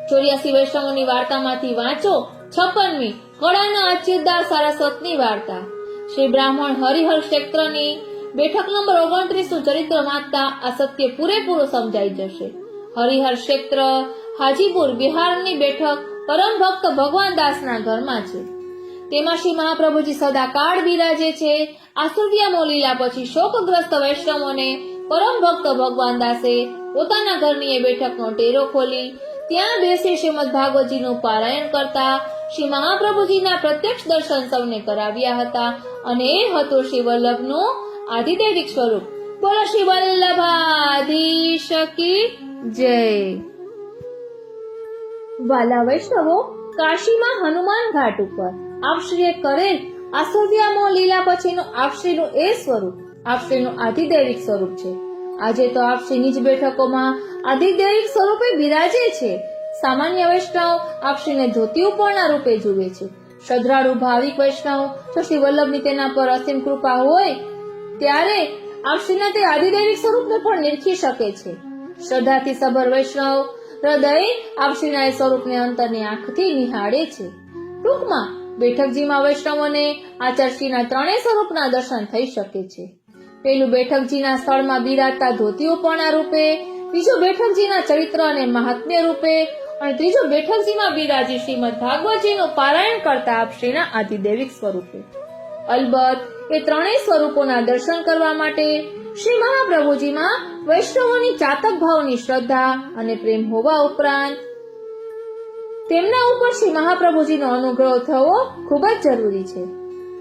Speaker 1: 84 વૈષ્ણવોની વાર્તામાંથી વાંચો 56મી કળાના અચ્યુતદાસ સારસ્વતની વાર્તા. શ્રી બ્રાહ્મણ હરિહર ક્ષેત્રની બેઠક નંબર 29 નું ચરિત્ર વાંચતા આ સત્ય પૂરેપૂરું સમજાઈ જશે. હરિહર ક્ષેત્ર હાજીપુર બિહારની બેઠક પરમ ભક્ત ભગવાન દાસના ઘરમાં છે. તેમાં શ્રી મહાપ્રભુજી સદાકાળ બિરાજે છે. આસુરિયામાં લીલા પછી શોકગ્રસ્ત વૈષ્ણવોને પરમ ભક્ત ભગવાન દાસે પોતાના ઘરની એ બેઠકનો ટેરો ખોલી ત્યાં બેસી શ્રીમદ ભાગવતજીનું પારાયણ કરતા શ્રી મહાપ્રભુજીના પ્રત્યક્ષ દર્શન સૌને કરાવ્યા હતા અને એ હતું શ્રી વલ્લભનું આધિદૈવિક સ્વરૂપ. બોલો શ્રી વલ્લભાધીશ કી જય. વાલા વૈષ્ણવો, કાશીમાં હનુમાન ઘાટ ઉપર આપશ્રીએ કરેલ આસુરિયામાં લીલા પછીનું આપશ્રીનું એ સ્વરૂપ આપશ્રીનું આધિદૈવિક સ્વરૂપ છે. આજે તો આપશ્રીની જ બેઠકોમાં આધિદૈવિક સ્વરૂપે બિરાજે છે. સામાન્ય વૈષ્ણવ આપશ્રીને ધોતી ઉપરના રૂપે જુએ છે. શ્રદ્ધાળુ ભાવિક વૈષ્ણવ જો શ્રી વલ્લભની તેના પર અસીમ કૃપા હોય ત્યારે આપશ્રીના તે આધિદૈવિક સ્વરૂપને પણ નિરખી શકે છે. શ્રદ્ધાથી સભર વૈષ્ણવ હૃદય આપશ્રીના એ સ્વરૂપને અંતરની આંખથી નિહાળે છે. ટૂંકમાં બેઠકજીમાં વૈષ્ણવોને આચાર્યશ્રીના ત્રણેય સ્વરૂપના દર્શન થઈ શકે છે. પેલું બેઠકજીના સ્થળમાં બિરાજતા ધોતી ઉપરના રૂપે, બીજું બેઠકજીના ચરિત્ર અને મહાત્મ્ય રૂપે અને ત્રીજું બેઠકજીમાં બિરાજી શ્રીમદ ભાગવતજીનું પારાયણ કરતા આપશ્રીના આધિદૈવિક સ્વરૂપે. અલબત્ત એ ત્રણેય સ્વરૂપોના દર્શન કરવા માટે શ્રી મહાપ્રભુજીમાં વૈષ્ણવોની ચાતક ભાવની શ્રદ્ધા અને પ્રેમ હોવા ઉપરાંત તેમના ઉપર શ્રી મહાપ્રભુજીનો અનુગ્રહ થવો ખૂબ જ જરૂરી છે.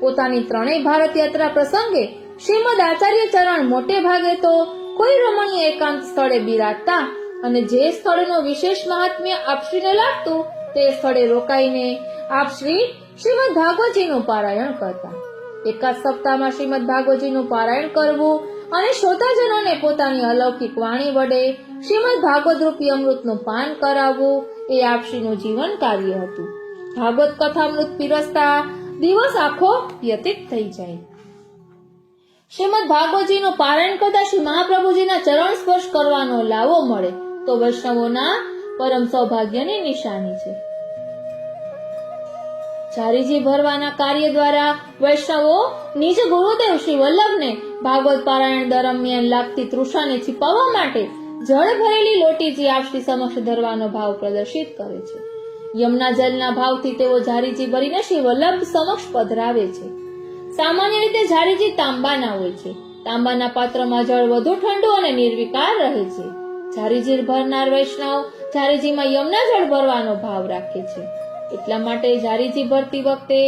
Speaker 1: પોતાની ત્રણેય ભારત યાત્રા પ્રસંગે શ્રીમદ આચાર્ય ચરણ મોટે ભાગે તો કોઈ રમણીય એકાંત સ્થળે બિરાજતા અને જે સ્થળનું વિશેષ મહાત્મ્ય આપશ્રીને લાગતું તે સ્થળે રોકાઈને આપશ્રી શ્રીમદ ભાગવતજીનું પારાયણ કરતા. એકાદ સપ્તાહમાં શ્રીમદ ભાગવતજીનું પારાયણ કરવું અને શ્રોતાજનોને પોતાની અલૌકિક વાણી વડે શ્રીમદ ભાગવત રૂપી અમૃતનું પાન કરાવવું એ આપશ્રીનું જીવન કાર્ય હતું. ભાગવત કથામૃત પીરસતા દિવસ આખો વ્યતીત થઈ જાય. શ્રીમદ ભાગવતજીનું પારાયણ કરતા શ્રી મહાપ્રભુજીના ચરણ સ્પર્શ કરવાનો લાવો મળે તો વૈષ્ણવોના પરમ સૌભાગ્યની નિશાની છે. ચારીજી ભરવાના કાર્ય દ્વારા વૈષ્ણવો નિજ ગુરુદેવ શ્રી વલ્લભને ભાગવત પારાયણ દરમિયાન લાગતી તૃષાને छिपाવવા માટે જળ ભરેલી લોટીજી આપશ્રી સમક્ષ ધરવાનો ભાવ પ્રદર્શિત કરે છે. યમુના જલના ભાવથી તેઓ ઝારીજી ભરીને શ્રી વલ્લભ સમક્ષ પધરાવે છે. સામાન્ય રીતે ઝારીજી તાંબાના હોય છે. તાંબાના પાત્રમાં જળ વધુ ઠંડુ અને નિર્વિકાર રહે છે. ઝારીજી ભરનાર વૈષ્ણવ ઝારીજીમાં યમુના જળ ભરવાનો ભાવ રાખે છે. એટલા માટે ઝારીજી ભરતી વખતે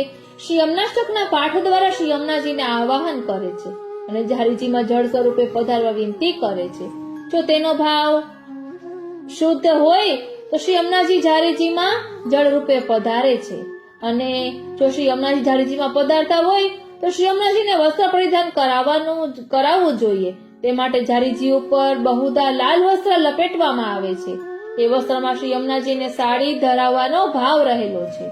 Speaker 1: શ્રી યમુનાષ્ટકના પાઠ દ્વારા શ્રી યમુનાજીને આવાહન કરે છે અને ઝારીજીમાં જળ સ્વરૂપે પધારવા વિનંતી કરે છે. જો તેનો ભાવ શુદ્ધ હોય તો શ્રી યમુનાજી ઝારીજીમાં જળ રૂપે પધારે છે અને જો શ્રી યમુનાજી ઝારીજીમાં પધારતા હોય તો શ્રી યમુનાજીને વસ્ત્ર પરિધાન કરાવવું જોઈએ. તે માટે ઝારીજી ઉપર બહુધા લાલ વસ્ત્ર લપેટવામાં આવે છે. એ વસ્ત્રમાં શ્રી યમુનાજીને સાડી ધરાવવાનો ભાવ રહેલો છે.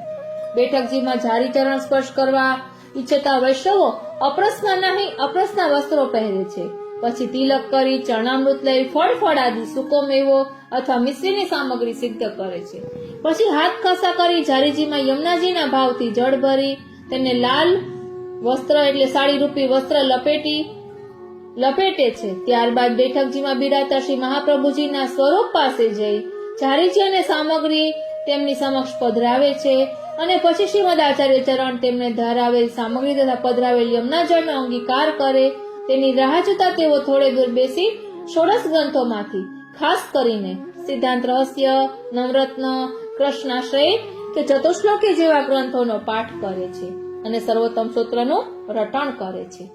Speaker 1: બેઠકજીમાં ઝારી ચરણ સ્પર્શ કરવા ઈચ્છતા વૈષ્ણવો અપ્રસના નહીં અપ્રસના વસ્ત્રો પહેરે છે. પછી તિલક કરી ચરણામૃત લઈ ફળ આદિ સૂકો મેવો અથવા મિશ્રીની સામગ્રી સિદ્ધ કરે છે. પછી હાથ ખસા કરી ઝારીજીમાં યમુનાજીના ભાવથી જળ ભરી તેને લાલ વસ્ત્ર એટલે સાડી રૂપી વસ્ત્ર લપેટે છે. ત્યારબાદ બેઠકજીમાં બિરાજતા શ્રી મહાપ્રભુજીના સ્વરૂપ પાસે જઈ ઝારીજી અને સામગ્રી તેમની સમક્ષ પધરાવે છે અને પછી શ્રીમદ આચાર્ય ચરણ તેમને ધરાવેલ સામગ્રી તથા પધરાવેલ યમુના જળનો અંગીકાર કરે તેની રાહ જોતા તેઓ થોડે દૂર બેસી ષોડશ ગ્રંથોમાંથી ખાસ કરીને સિદ્ધાંત રહસ્ય, નવરત્ન, કૃષ્ણાશ્રય કે ચતુશ્લોકી જેવા ગ્રંથોનો પાઠ કરે છે અને સર્વોત્તમ સૂત્રનું રટણ કરે છે.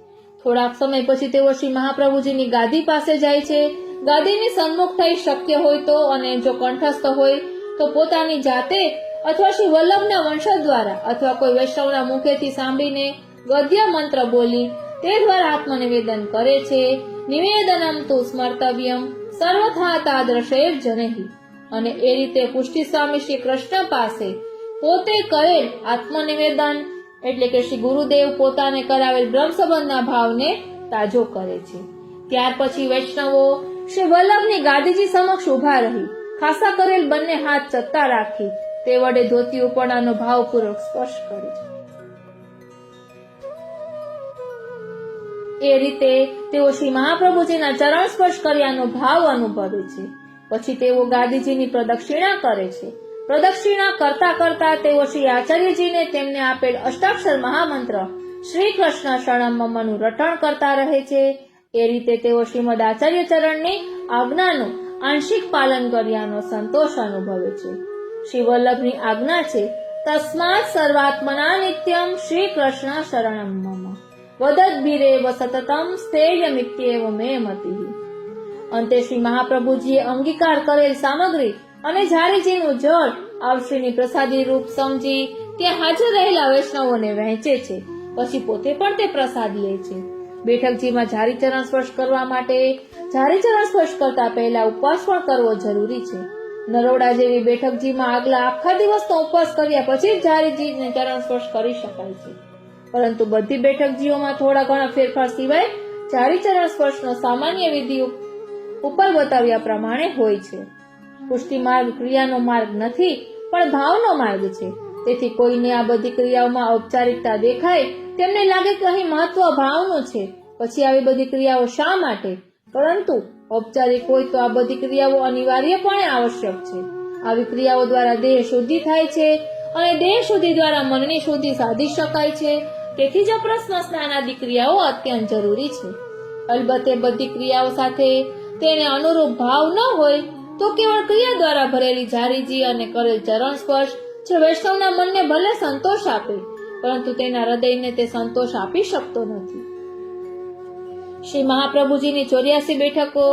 Speaker 1: થોડાક સમય પછી તેઓ શ્રી મહાપ્રભુજીની ગાદી પાસે જાય છે. ગાદીની સન્મુખ થઈ શક્ય હોય તો અને જો કંઠસ્થ હોય તો પોતાની જાતે અથવા શ્રી વલ્લભના વંશજ દ્વારા અથવા કોઈ વૈષ્ણવના મુખેથી સાંભળીને ગદ્ય મંત્ર બોલી તે દ્વારા આત્મનિવેદન કરે છે. નિવેદનમ તુ સ્મર્તવ્યમ સર્વથા તાદૃશેર જનૈ. અને એ રીતે પુષ્ટિ સ્વામી શ્રી કૃષ્ણ પાસે પોતે કરેલ આત્મનિવેદન એટલે કે શ્રી ગુરુદેવ પોતાને કરાવેલ બ્રહ્મ સંબંધના ભાવને તાજો કરે છે. ત્યાર પછી વૈષ્ણવો શ્રી વલ્લભની ગાદીજી સમક્ષ ઉભા રહી ખાસા કરેલ બંને હાથ ચત્તા રાખી તે વડે ધોતી ઉપરનો ભાવપૂર્વક સ્પર્શ કરે છે. એ રીતે તેઓ શ્રી મહાપ્રભુજીના ચરણ સ્પર્શ કર્યાનો ભાવ અનુભવે છે. પછી તેઓ ગાદીજીની પ્રદક્ષિણા કરે છે. પ્રદક્ષિણા કરતા કરતા તેઓ શ્રી આચાર્યજીને તેમને આપેલ અષ્ટાક્ષર મહામંત્ર શ્રી કૃષ્ણ શરણમ મમનું રટણ કરતા રહે છે. એ રીતે તેઓ શ્રીમદ આચાર્ય ચરણની આજ્ઞાનું આંશિક પાલન કર્યાનો સંતોષ અનુભવે છે. શ્રી વલ્લભની આજ્ઞા છે તસ્માત સર્વાત્મના નિત્યમ શ્રી કૃષ્ણ શરણમ મમ વદદ્ભિરેવ સતતમ સ્થેયમિત્યેવ મે મતિઃ. અંતે શ્રી મહાપ્રભુજીએ અંગીકાર કરેલ સામગ્રી અને ઝારીજીનું જળ આવશ્રીની પ્રસાદી રૂપ સમજી ત્યાં હાજર રહેલા વૈષ્ણવોને વહેંચે છે. પછી પોતે પણ તે પ્રસાદ લે છે. બેઠકજીમાં ઝારી ચરણ સ્પર્શ કરવા માટે ઝારી ચરણ સ્પર્શ કરતા પહેલા ઉપવાસ પણ કરવો જરૂરી છે. નરોડા જેવી બેઠકજીમાં આગલા આખા દિવસનો ઉપવાસ કર્યા પછી જ ઝારીજીને ચરણ સ્પર્શ કરી શકાય છે. પરંતુ બધી બેઠકજીઓમાં થોડા ઘણા ફેરફાર સિવાય ઝારી ચરણ સ્પર્શનો સામાન્ય વિધિ ઉપર બતાવ્યા પ્રમાણે હોય છે. પુષ્ટિ માર્ગ ક્રિયાનો માર્ગ નથી પણ ભાવનો માર્ગ છે. તેથી કોઈને આ બધી ક્રિયાઓમાં ઔપચારિકતા દેખાય તેમને લાગે કે અહીં મહત્વ ભાવનું છે, પછી આવી બધી ક્રિયાઓ શા માટે? પરંતુ ઔપચારિક હોય તો આ બધી ક્રિયાઓ અનિવાર્યપણે આવશ્યક છે. આવી ક્રિયાઓ દ્વારા દેહ શુદ્ધિ થાય છે અને દેહ શુદ્ધિ દ્વારા મનની શુદ્ધિ સાધી શકાય છે. તેથી જ પ્રશ્ન સ્નાન આદિ ક્રિયાઓ અત્યંત જરૂરી છે. અલબત્ત એ બધી ક્રિયાઓ સાથે તેને અનુરૂપ ભાવ ન હોય તો કેવળ ક્રિયા દ્વારા ભરેલી ઝારીજી અને કરેલ ચરણ સ્પર્શ જે વૈષ્ણવના મનને ભલે સંતોષ આપે પરંતુ તેના હૃદયને તે સંતોષ આપી શકતો નથી. શ્રી મહાપ્રભુજીની 84 બેઠકો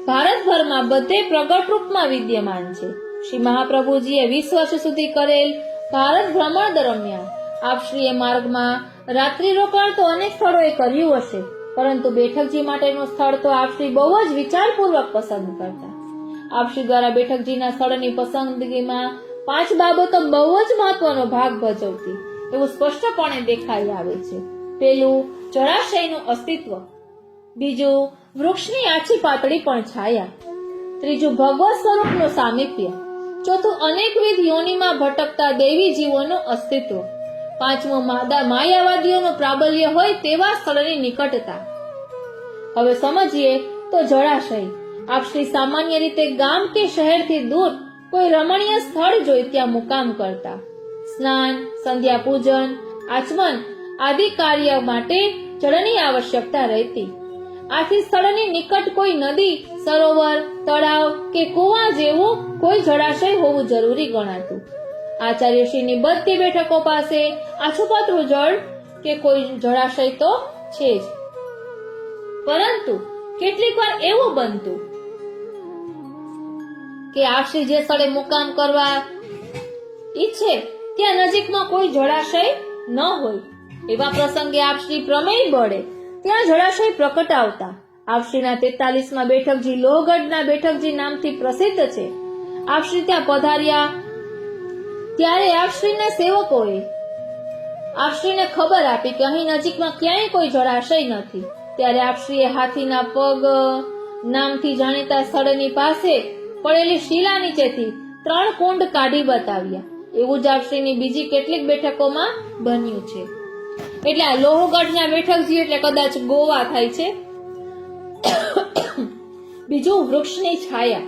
Speaker 1: ભારતભરમાં બધે પ્રગટ રૂપમાં વિદ્યમાન છે. શ્રી મહાપ્રભુજીએ 20 વર્ષ સુધી કરેલ ભારત ભ્રમણ દરમિયાન આપશ્રીએ માર્ગમાં રાત્રિ રોકાણ તો અનેક સ્થળોએ કર્યું હશે, પરંતુ બેઠકજી માટેનું સ્થળ તો આપશ્રી બહુ જ વિચારપૂર્વક પસંદ કરતા. આપશ્રી દ્વારા બેઠકજીના સ્થળની પસંદગીમાં 5 બાબતો બહુ જ મહત્વનો ભાગ ભજવતી એવું સ્પષ્ટપણે દેખાઈ આવે છે. પેલું, જળાશયનું અસ્તિત્વ. બીજું, વૃક્ષની આછી પાતળી પણ છાયા. ત્રીજું, ભગવત સ્વરૂપનું સામીપ્ય. ચોથું, અનેકવિધ યોનિમાં ભટકતા દેવી જીવોનું અસ્તિત્વ. પાંચમું, માયાવાદીઓનું પ્રાબલ્ય હોય તેવા સ્થળની નિકટતા. હવે સમજીએ તો જળાશય. આપશ્રી સામાન્ય રીતે ગામ કે શહેરથી દૂર કોઈ રમણીય સ્થળ જોઈ ત્યાં મુકામ કરતા. સ્નાન, સંધ્યા પૂજન, આચમન આદિ કાર્ય માટે જળની આવશ્યકતા રહેતી. આથી સ્થળની નિકટ કોઈ નદી, સરોવર, તળાવ કે કુવા જેવું કોઈ જળાશય હોવું જરૂરી ગણાતું. આચાર્યશ્રીની બધી બેઠકો પાસે આછુપાતળું જળ કે કોઈ જળાશય તો છે જ. પરંતુ કેટલીક વાર એવું બનતું કે આપશ્રી જે સ્થળે મુકામ કરવા ઈચ્છે ત્યાં નજીકમાં કોઈ જળાશય ન હોય. એવા પ્રસંગે આપશ્રી પ્રમેય બળે ત્યાં જળાશય પ્રકટાવતા. આપશ્રીના 43માં બેઠકજી લોહગઢના બેઠકજી નામથી પ્રસિદ્ધ છે. આપશ્રી ત્યાં પધાર્યા ત્યારે આપશ્રીના સેવકોએ આપશ્રીને ખબર આપી કે અહીં નજીકમાં ક્યાંય કોઈ જળાશય નથી. ત્યારે આપશ્રીએ હાથીના પગ નામથી જાણીતા સ્થળની પાસે પડેલી શિલા નીચેથી 3 કુંડ કાઢી બતાવ્યા. એવું જ આપશ્રીની બીજી કેટલીક બેઠકોમાં બન્યું છે. એટલે આ લોહગઢના બેઠકજી એટલે કદાચ ગોવા થાય છે. બીજું, વૃક્ષની છાયા.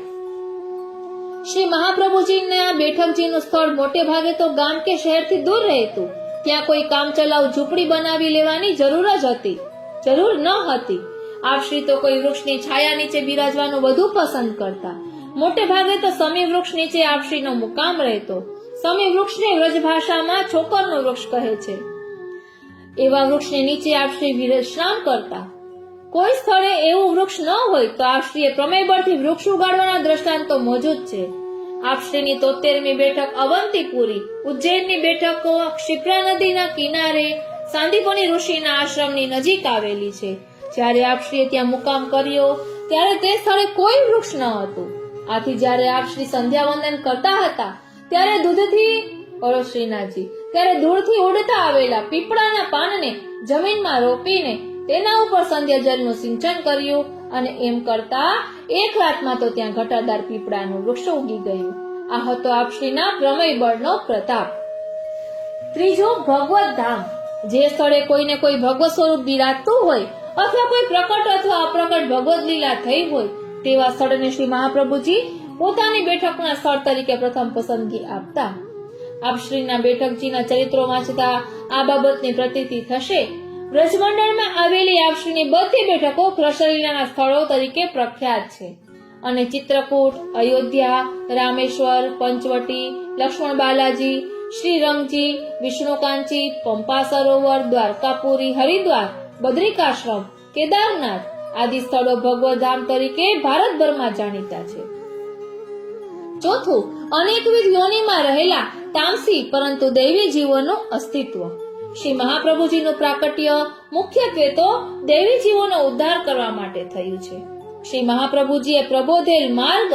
Speaker 1: શ્રી મહાપ્રભુજીના બેઠકજીનું સ્થળ મોટે ભાગે તો ગામ કે શહેરથી દૂર રહેતું. ત્યાં કોઈ કામચલાઉ ઝૂંપડી બનાવી લેવાની જરૂર ન હતી. આપ શ્રી તો કોઈ વૃક્ષની છાયા નીચે બિરાજવાનું વધુ પસંદ કરતા. મોટે ભાગે તો સમી વૃક્ષ નીચે આપ શ્રીનો મુકામ રહેતો. સમી વૃક્ષને વ્રજ ભાષામાં છોકરનું વૃક્ષ કહે છે. એવા વૃક્ષને નીચે આપ શ્રી વિશ્રામ કરતા. કોઈ સ્થળે એવું વૃક્ષ ન હોય તો આપ શ્રીએ પ્રમેય બળથી વૃક્ષ ઉગાડવાના દ્રષ્ટાંતો મોજૂદ છે. આપ શ્રીની 73મી બેઠક અવંતીપુરી, ઉજ્જૈનની બેઠકો ક્ષિપ્રા નદીના કિનારે સાંદીપની ઋષિના આશ્રમની નજીક આવેલી છે. જ્યારે આપ શ્રીએ ત્યાં મુકામ કર્યો ત્યારે તે સ્થળે કોઈ વૃક્ષ ન હતું. આથી જ્યારે આપ શ્રી સંધ્યા વંદન કરતા હતા ત્યારે દૂરથી ઉડતા આવેલા પીપળાના પાનને જમીનમાં રોપીને તેના ઉપર સંધ્યા જળનું સિંચન કર્યું અને એમ કરતા એક રાતમાં તો ત્યાં ઘટાદાર પીપળાનું વૃક્ષ ઉગી ગયું. આ હતો આપ શ્રીના પ્રમેય બળનો પ્રતાપ. ત્રીજું, ભગવત ધામ. જે સ્થળે કોઈને કોઈ ભગવત સ્વરૂપ બિરાજતું હોય અથવા કોઈ પ્રકટ અથવા અપ્રકટ ભગવત લીલા થઈ હોય તેવા સ્થળને શ્રી મહાપ્રભુજી પોતાની બેઠકના સ્થળ તરીકે પ્રથમ પસંદગી આપતા. આપ શ્રીના બેઠકજીના ચરિત્રો વાંચતા આ બાબતની પ્રતીતિ થશે. બ્રજમંડળમાં આવેલી આપ શ્રીની બધી બેઠકો કૃષ્ણલીલાના સ્થળો તરીકે પ્રખ્યાત છે અને ચિત્રકૂટ, અયોધ્યા, રામેશ્વર, પંચવટી, લક્ષ્મણ બાલાજી, શ્રીરંગજી, વિષ્ણુકાંચી, પંપા સરોવર, દ્વારકાપુરી, હરિદ્વાર, બદ્રિકાશ્રમ, કેદારનાથ આદિ સ્થળો ભગવત ધામ તરીકે ભારતભરમાં જાણીતા છે. ચોથું, અનેકવિધ યોનિમાં રહેલા તામસી પરંતુ દૈવી જીવોનું અસ્તિત્વ. શ્રી મહાપ્રભુજીનું પ્રાકટ્ય મુખ્યત્વે તો દૈવી જીવોનો ઉદ્ધાર કરવા માટે થયું છે. શ્રી મહાપ્રભુજીએ પ્રબોધેલ માર્ગ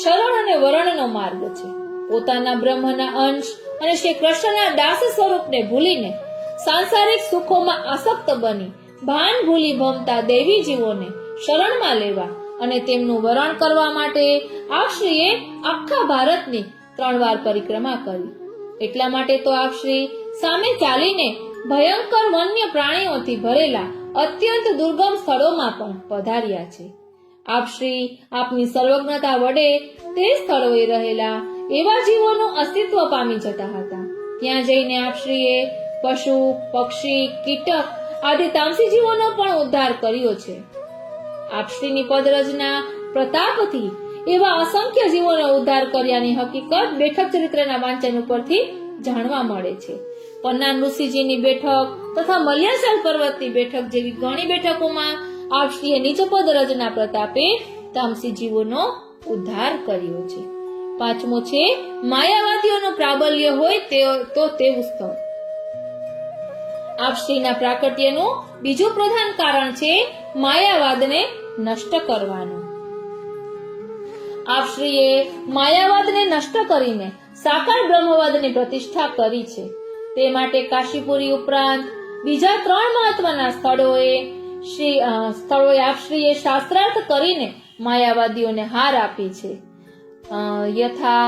Speaker 1: શરણ અને વરણનો માર્ગ છે. પોતાના બ્રહ્મના અંશ અને શ્રી કૃષ્ણના દાસ સ્વરૂપને ભૂલીને સાંસારિક સુખોમાં આસક્ત બની ભાન ભૂલી ભમતા દૈવી જીવોને શરણમાં લેવા અને તેમનું વરણ કરવા માટે આપશ્રીએ આખા ભારતની 3 વાર પરિક્રમા કરી. એટલા માટે તો આપશ્રી સામે ચાલીને ભયંકર વન્ય પ્રાણીઓથી ભરેલા અત્યંત દુર્ગમ સ્થળોમાં પણ પધાર્યા છે. આપશ્રી આપની સર્વજ્ઞતા વડે તે સ્થળોએ રહેલા એવા જીવોનું અસ્તિત્વ પામી જતા હતા. ત્યાં જઈને આપશ્રીએ પશુ, પક્ષી, કીટક આદિ તામસી જીવોનો પણ ઉદ્ધાર કર્યો છે. આપશ્રીની પદરજના પ્રતાપથી એવા અસંખ્ય જીવોનો ઉદ્ધાર કર્યાની હકીકત બેઠક ચરિત્રના વાંચન ઉપરથી જાણવા મળે છે. પન્ના ઋષિજીની બેઠક તથા મલ્યાચલ પર્વતની બેઠક જેવી ઘણી બેઠકોમાં આપશ્રીએ નીચ પદરજના પ્રતાપે તામસી જીવોનો ઉદ્ધાર કર્યો છે. પાંચમો છે, માયાવાદીઓનું પ્રાબલ્ય હોય તેવું સ્થળ. આપશ્રીના પ્રાકટ્યનું બીજું પ્રધાન કારણ છે માયાવાદને નષ્ટ કરવાનું. આપશ્રીએ માયાવાદને નષ્ટ કરીને સાકાર બ્રહ્મવાદની પ્રતિષ્ઠા કરી છે. તે માટે કાશીપુરી ઉપરાંત બીજા 3 મહત્વના સ્થળોએ આપશ્રીએ શાસ્ત્રાર્થ કરીને માયાવાદીઓને હાર આપી છે. યથા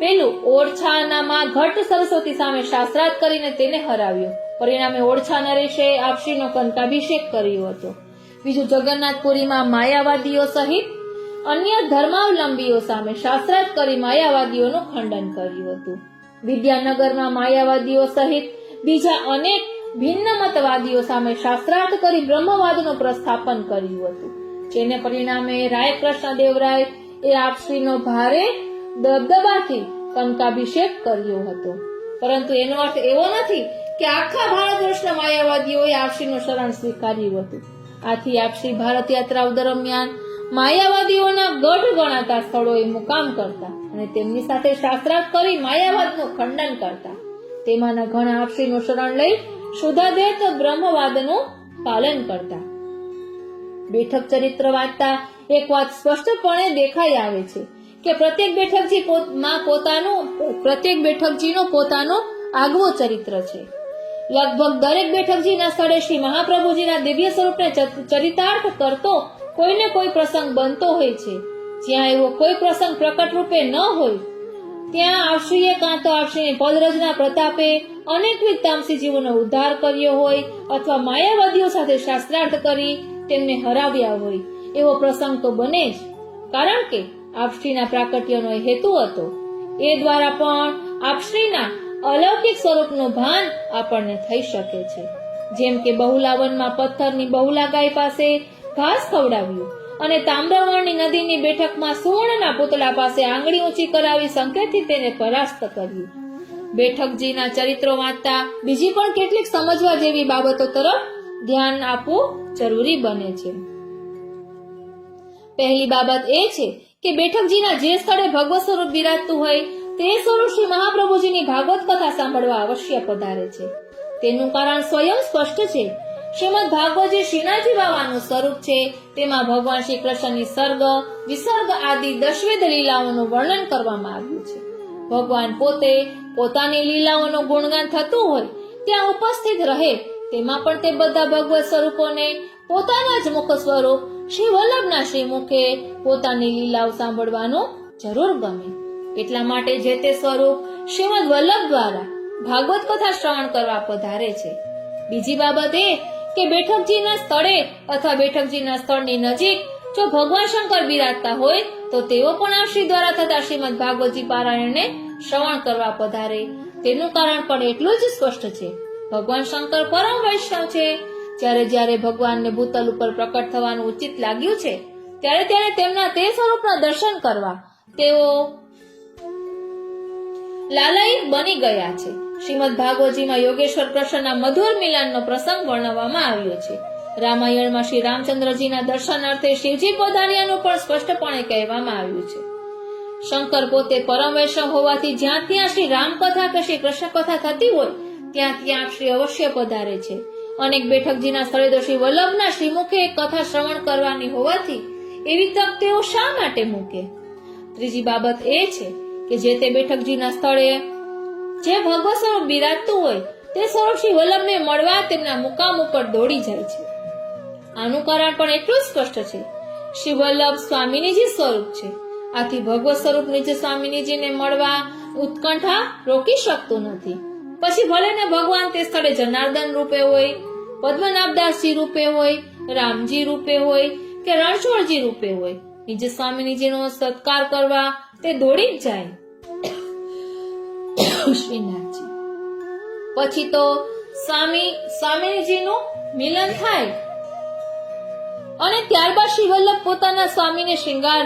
Speaker 1: પેલું, ઓરછાનામાં ઘટ સરસ્વતી સામે શાસ્ત્રાર્થ કરીને તેને હરાવ્યો. પરિણામે ઓરછા નરેશે આપશ્રીનો કંકાભિષેક કર્યો હતો. બીજું, જગન્નાથપુરીમાં માયાવાદીઓ સહિત અન્ય ધર્માવલંબીઓ સામે શાસ્ત્રાર્થ કરી માયાવાદીઓનું ખંડન કર્યું હતું. વિદ્યાનગરમાં માયાવાદીઓ સહિત બીજા અનેક ભિન્ન મતવાદીઓ સામે શાસ્ત્રાર્થ કરી બ્રહ્મવાદનું પ્રસ્થાપન કર્યું હતું. જેને પરિણામે રાયકૃષ્ણદેવરાય એ આપશ્રીનો ભારે દબદબાથી કંકાભિષેક કર્યો હતો. પરંતુ એનો અર્થ એવો નથી કે આખા ભારત વર્ષના માયાવાદીઓએ આપશ્રીનું શરણ સ્વીકાર્યું હતું. આથી આપશ્રી ભારત યાત્રાઓ દરમિયાન માયાવાદીઓના ગઢ ગણાતા સ્થળોએ મુકામ કરતા અને તેમની સાથે શાસ્ત્રાર્થ કરી માયાવાદનું ખંડન કરતા. તેમાંના ઘણા આપશ્રીનું શરણ લઈ શુદ્ધાદ્વૈત બ્રહ્મવાદનું પાલન કરતા. બેઠક ચરિત્ર વાંચતા એક વાત સ્પષ્ટપણે દેખાઈ આવે છે કે પ્રત્યેક બેઠકજીનો પોતાનો આગવો ચરિત્ર છે. લગભગ દરેક બેઠકજીના સ્થળે શ્રી મહાપ્રભુજીના દિવ્ય સ્વરૂપને ચરિતાર્થ કરતો કોઈને કોઈ પ્રસંગ બનતો હોય છે. જ્યાં એવો કોઈ પ્રસંગ પ્રકટ રૂપે ન હોય ત્યાં આપશ્રીએ કાં તો આપશ્રીની પદરજના પ્રતાપે અનેકવિધ તામસી જીવોનો ઉદ્ધાર કર્યો હોય અથવા માયાવાદીઓ સાથે શાસ્ત્રાર્થ કરી તેમને હરાવ્યા હોય એવો પ્રસંગ તો બને જ. કારણ કે આપશ્રીના પ્રાકટ્યનો હેતુ હતો. એ દ્વારા પણ આપશ્રીના અલૌકિક સ્વરૂપનું ભાન આપણને થઈ શકે છે. જેમ કે બહુલાવનમાં પથ્થરની બહુલા ગાય પાસે ઘાસ ખવડાવ્યું અને તામ્રવર્ણની નદીની બેઠકમાં સુવર્ણના પૂતળા પાસે આંગળી ઊંચી કરાવી સંકેતથી તેને પરાસ્ત કર્યું. બેઠકજીના ચરિત્રો વાંચતા બીજી પણ કેટલીક સમજવા જેવી બાબતો તરફ ધ્યાન આપવું જરૂરી બને છે. પહેલી બાબત એ છે કે બેઠકજીના જે સ્થળે ભગવત સ્વરૂપ બિરાજતું હોય તે સ્વરૂપ શ્રી મહાપ્રભુજીની ભાગવત કથા સાંભળવા અવશ્ય પધારે છે. તેનું કારણ સ્વયં સ્પષ્ટ છે. શ્રીમદ ભાગવતજી શ્રીનાથજી બાવાનું સ્વરૂપ છે. તેમાં ભગવાન શ્રી કૃષ્ણની સર્ગ વિસર્ગ આદિ દશવિધ લીલાઓનું વર્ણન કરવામાં આવ્યું છે. ભગવાન પોતે પોતાની લીલાઓનું ગુણગાન થતું હોય ત્યાં ઉપસ્થિત રહે તેમાં પણ તે બધા ભગવત સ્વરૂપોને પોતાના જ મુખ સ્વરૂપ શ્રી વલ્લભના શ્રીમુખે પોતાની લીલાઓ સાંભળવાનું જરૂર ગમે. એટલા માટે જે તે સ્વરૂપ શ્રીમદ વલ્લભ દ્વારા ભાગવત કથા શ્રવણ કરવા પધારે છે. બીજી બાબત એ કે બેઠકજીના સ્થળે અથવા બેઠકજીના સ્થળની નજીક જો ભગવાન શંકર બિરાજતા હોય તો તેઓ પણ આપશ્રી દ્વારા થતા શ્રીમદ ભાગવતજી પારાયણને શ્રવણ કરવા પધારે. તેનું કારણ પણ એટલું જ સ્પષ્ટ છે. ભગવાન શંકર પરમ વૈષ્ણવ છે. જ્યારે જ્યારે ભગવાનને ભૂતલ ઉપર પ્રકટ થવાનું ઉચિત લાગ્યું છે ત્યારે તેમના તે સ્વરૂપના દર્શન કરવા તેઓ લાલાયિત બની ગયા છે. શ્રીમદ ભાગવતજીમાં યોગેશ્વર કૃષ્ણના મધુર મિલનનો પ્રસંગ વર્ણવવામાં આવ્યો છે. રામાયણમાં શ્રી રામચંદ્રજીના દર્શનાર્થે શિવજી પધાર્યાનું પણ સ્પષ્ટપણે કહેવામાં આવ્યું છે. શંકર પોતે પરમ વૈષ્ણવ હોવાથી જ્યાં ત્યાં શ્રી રામ કથા કે શ્રી કૃષ્ણ કથા થતી હોય ત્યાં શ્રી અવશ્ય પધારે છે. અનેક બેઠકજીના સ્થળે તો શ્રી વલ્લભના શ્રીમુખે કથા શ્રવણ કરવાની હોવાથી એવી તક તેઓ શા માટે મૂકે? ત્રીજી બાબત એ છે કે જે તે બેઠકજીના સ્થળે જે ભગવત સ્વરૂપ બિરાજતું હોય તે સ્વરૂપ શ્રી વલ્લભને મળવા તેમના મુકામ ઉપર દોડી જાય છે. આનું કારણ પણ એટલું સ્પષ્ટ છે. શ્રી વલ્લભ સ્વામિનીજી સ્વરૂપ છે. આથી ભગવત સ્વરૂપ નિજ સ્વામિનીજીને મળવા ઉત્કંઠા રોકી શકતું નથી. પછી ભલે ને ભગવાન તે સ્થળે જનાર્દન રૂપે હોય, પદ્મનાભદાસજી રૂપે હોય, રામજી રૂપે હોય કે રણછોડજી રૂપે હોય, નિજ સ્વામિનીજીનો સત્કાર કરવા તે દોડી જ જાય. શ્રીનાથજી પછી તો સ્વામીજીનું મિલન થાય અને ત્યારબાદ શ્રી વલ્લભ પોતાના સ્વામીને શ્રૃંગાર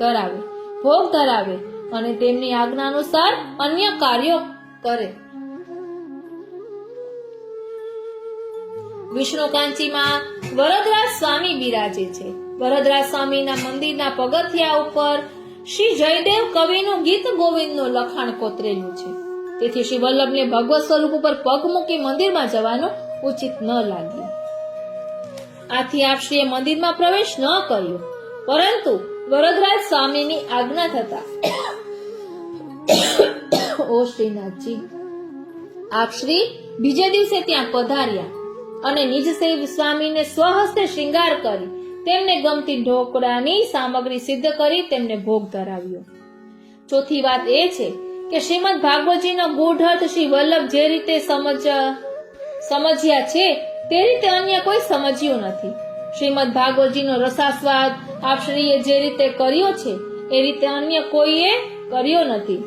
Speaker 1: ધરાવે, ભોગ ધરાવે અને તેમની આજ્ઞા અનુસાર અન્ય કાર્યો કરે. વિષ્ણુકાંચીમાં વરદરાજ સ્વામી બિરાજે છે. વરદરાજ સ્વામીના મંદિરના પગથિયા ઉપર શ્રી જયદેવ કવિનું ગીત ગોવિંદનું લખાણ કોતરેલું છે. તેથી શ્રી વલ્લભને ભગવત સ્વરૂપ ઉપર પગ મૂકી મંદિરમાં જવાનું ઉચિત ન લાગ્યું. આથી આપશ્રીએ મંદિરમાં પ્રવેશ ન કર્યો, પરંતુ વરદરાજ સ્વામીની આજ્ઞા થતા ઓ શ્રીનાથજી, આપશ્રી બીજે દિવસે ત્યાં પધાર્યા અને નિજ સેવ સ્વામીને સ્વહસ્તે શ્રૃંગાર કરી તેમને ગમતી ઢોકળાની સામગ્રી સિદ્ધ કરી તેમને ભોગ ધરાવ્યો. ચોથી વાત એ છે કે શ્રીમદ ભાગવતજીનો ગૂઢ અર્થ શ્રી વલ્લભ જે રીતે સમજ્યા છે તે રીતે અન્ય કોઈ સમજ્યું નથી. શ્રીમદ ભાગવતજીનો રસાસ્વાદ આપશ્રીએ જે રીતે કર્યો છે એ રીતે અન્ય કોઈએ કર્યો નથી.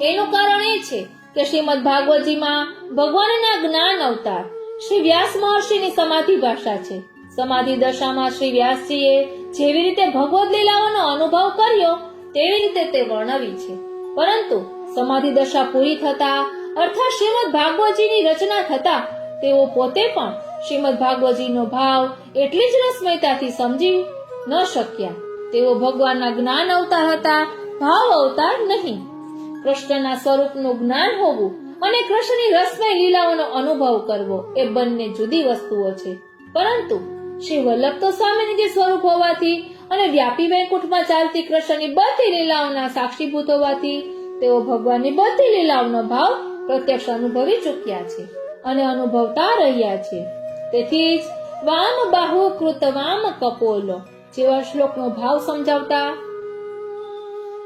Speaker 1: એનું કારણ એ છે કે શ્રીમદ ભાગવતજીમાં ભગવાનના જ્ઞાન અવતાર શ્રી વ્યાસ મહર્ષિની સમાધિ ભાષા છે. સમાધિ દશામાં શ્રી વ્યાસજીએ જેવી રીતે ભગવદ લીલાઓનો અનુભવ કર્યો તેવી રીતે તે વર્ણવી છે. પરંતુ સમાધિ દશા પૂરી થતા અર્થાત શ્રીમદ ભાગવતજીની રચના થતા તેઓ પોતે પણ શ્રીમદ ભાગવતજીનો ભાવ એટલી જ રસમયતાથી સમજી ન શક્યા. તેઓ ભગવાનના જ્ઞાન અવતાર હતા, ભાવ અવતાર નહીં. કૃષ્ણના સ્વરૂપનું જ્ઞાન હોવું અને કૃષ્ણની રસમય લીલાઓનો અનુભવ કરવો એ બંને જુદી વસ્તુઓ છે. પરંતુ શ્રી વલ્લભ તો સ્વામીજી સ્વરૂપ હોવાથી અને વ્યાપી વૈકુંઠમાં ચાલતી કૃષ્ણની બધી લીલાઓના સાક્ષીભૂત હોવાથી તેઓ ભગવાનની બધી લીલાઓનો ભાવ પ્રત્યક્ષ અનુભવી ચૂક્યા છે અને અનુભવતા રહ્યા છે. તેથી જ વામ બાહુ કૃત વામ કપોલો જેવા શ્લોકનો ભાવ સમજાવતા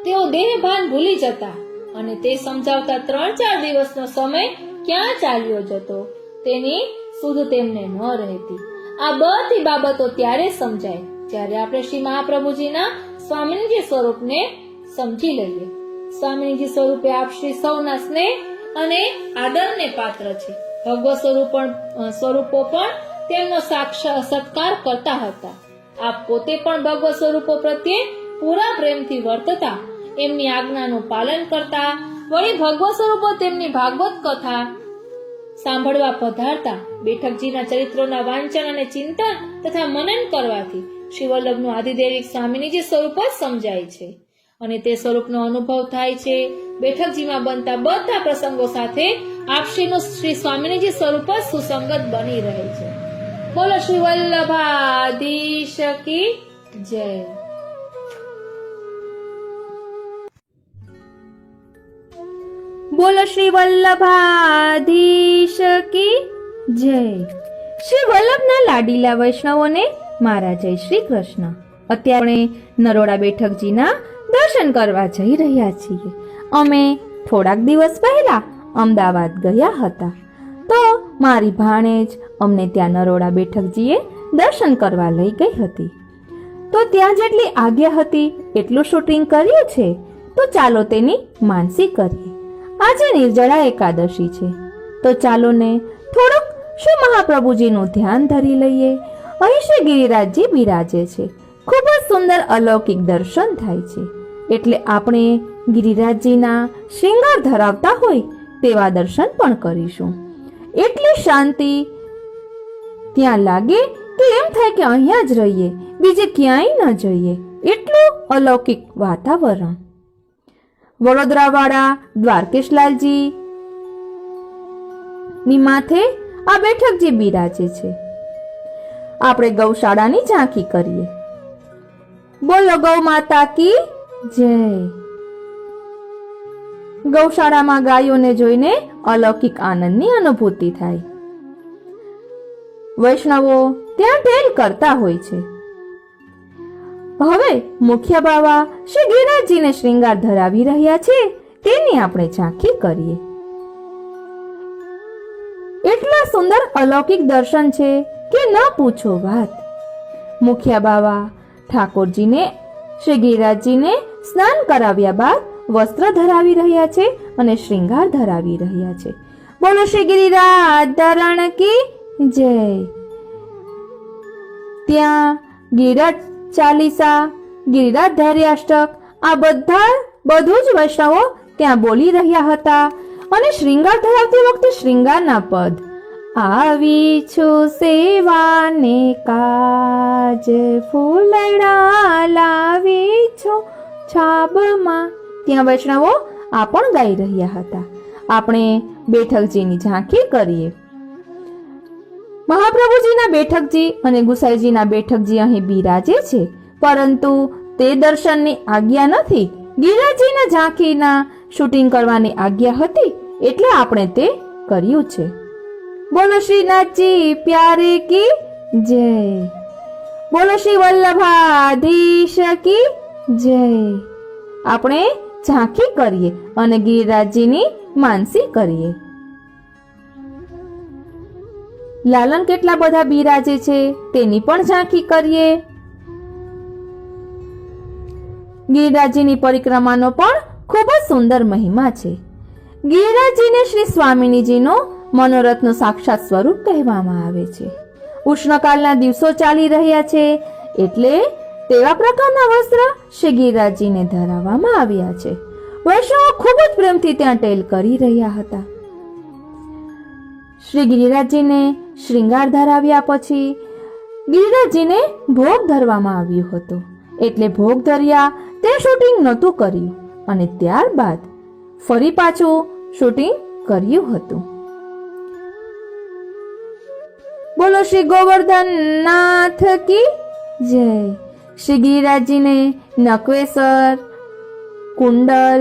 Speaker 1: તેઓ દેહ ભાન ભૂલી જતા અને તે સમજાવતા 3-4 દિવસનો સમય ક્યાં ચાલ્યો જતો તેની સુધ તેમને ન રહેતી. આ બધી બાબતો ત્યારે સમજાય જ્યારે આપણે શ્રી મહાપ્રભુજીના સ્વામિનીજી સ્વરૂપને સમજી લઈએ. સ્વામિનીજી સ્વરૂપે આપ શ્રી સૌના સ્નેહ અને આદરને પાત્ર છે. ભગવત સ્વરૂપો પણ તેમનો સત્કાર કરતા હતા. આપ પોતે પણ ભગવત સ્વરૂપો પ્રત્યે પૂરા પ્રેમથી વર્તતા, એમની આજ્ઞાનું પાલન કરતા, વળી ભગવત સ્વરૂપો તેમની ભાગવત કથા સાંભળવા પધારતા. બેઠકજીના ચરિત્રોના વાંચન અને ચિંતન તથા મનન કરવાથી શ્રી વલ્લભનું આધિદૈવિક સ્વામિનીજી સ્વરૂપ જ સમજાય છે અને તે સ્વરૂપનો અનુભવ થાય છે. બેઠકજીમાં બનતા બધા પ્રસંગો સાથે આપશ્રીનું શ્રી સ્વામિનીજી સ્વરૂપ જ સુસંગત બની રહે છે. બોલો શ્રી વલ્લભાધીશ કી જય. બોલો શ્રી વલ્લભાધીશ કી જય. શ્રી વલ્લભના લાડીલા વૈષ્ણવોને મારા જય શ્રી કૃષ્ણ. અત્યારે નરોડા બેઠકજીના દર્શન કરવા જઈ રહ્યા છીએ. અમે થોડાક દિવસ પહેલા અમદાવાદ ગયા હતા, તો મારી ભાણેજ અમને ત્યાં નરોડા બેઠકજીએ દર્શન કરવા લઈ ગઈ હતી. તો ત્યાં જેટલી આજ્ઞા હતી એટલું શૂટિંગ કર્યું છે, તો ચાલો તેની માનસી કરીએ. આજે નિર્જળા એકાદશી છે, તો ચાલો ને થોડુંક શ્રી મહાપ્રભુજીનું ધ્યાન ધરી લઈએ. અહીં શ્રી ગિરિરાજજી બિરાજે છે. ખૂબ જ સુંદર અલૌકિક દર્શન થાય છે. એટલે આપણે ગિરિરાજજીના શ્રૃંગાર ધરાવતા હોય તેવા દર્શન પણ કરીશું. એટલી શાંતિ ત્યાં લાગે કે એમ થાય કે અહીંયા જ રહીએ, બીજે ક્યાંય ન જઈએ. એટલું અલૌકિક વાતાવરણ. વડોદરાવાળા દ્વારકેશલાલજી ની માથે આ બેઠકજી બિરાજે છે. આપણે ગૌશાળાની ઝાંખી કરીએ. બોલો ગૌ માતા કી જય. ગૌશાળામાં ગાયોને જોઈને અલૌકિક આનંદની અનુભૂતિ થાય. વૈષ્ણવો ત્યાં ઢેલ કરતા હોય છે. હવે મુખ્ય બાવા શ્રી ગિરિરાજજીને શ્રૃંગાર ધરાવી રહ્યા છે, તેની આપણે ઝાંખી કરીએ. એટલા સુંદર અલૌકિક દર્શન છે કે ન પૂછો વાત. મુખ્ય બાવા ઠાકોરજીને શ્રી ગિરિરાજજીને સ્નાન કરાવ્યા બાદ વસ્ત્ર ધરાવી રહ્યા છે અને શ્રૃંગાર ધરાવી રહ્યા છે. બોલો શ્રી ગિરિરાજ ધરણ કી જય. ત્યાં ગિરિરાજ ચાલીસા, ગિરિરાજ ધૈર્યાષ્ટક આ બધું જ વૈષ્ણવો ત્યાં બોલી રહ્યા હતા અને શ્રૃંગાર ધરાવતી વખતે શ્રૃંગારના પદ આવી છું સેવાને કાજ, ફૂલડા લાવી છું છાબમાં. ત્યાં વૈષ્ણવો આ પણ ગાઈ રહ્યા હતા. આપણે બેઠકજીની ઝાંખી કરીએ. મહાપ્રભુજીના બેઠકજી અને ગુસાઈજીના બેઠકજી અહીં બિરાજે છે, પરંતુ તે દર્શનની આજ્ઞા નથી. ગિરિરાજજીના ઝાંખીના શૂટિંગ કરવાની આજ્ઞા હતી, એટલે આપણે તે કર્યું છે. બોલો શ્રીનાથજી પ્યારે કી જય. બોલો શ્રી વલ્લભાધીશ કી જય. આપણે ઝાંખી કરીએ અને ગિરિરાજજીની માનસી કરીએ. લાલન કેટલા બધા બિરાજે છે તેની પણ ઝાંખી કરીએ. ગિરિરાજજીની પરિક્રમાનો પણ ખૂબ જ સુંદર મહિમા છે. ગિરિરાજજીને શ્રી સ્વામિનીજીનો મનોરથનું સાક્ષાત સ્વરૂપ કહેવામાં આવે છે. ઉષ્ણકાળના દિવસો ચાલી રહ્યા છે, એટલે તેવા પ્રકારના વસ્ત્ર શ્રી ગિરિરાજજીને ધરાવવામાં આવ્યા છે. વૈષ્ણવો ખૂબ જ પ્રેમથી ત્યાં ટેલ કરી રહ્યા હતા. શ્રી ગિરિરાજજીને શ્રૃંગાર ધરાવ્યા પછી ગિરિરાજજીને ભોગ ધરવામાં આવ્યું હતું, એટલે ભોગ ધર્યા તે શૂટિંગ નહોતું કર્યું અને ત્યારબાદ ફરી પાછું શૂટિંગ કર્યું હતું. બોલો શ્રી ગોવર્ધનનાથ કી જય. શ્રી ગિરિરાજજીને નકવેસર, કુંડલ,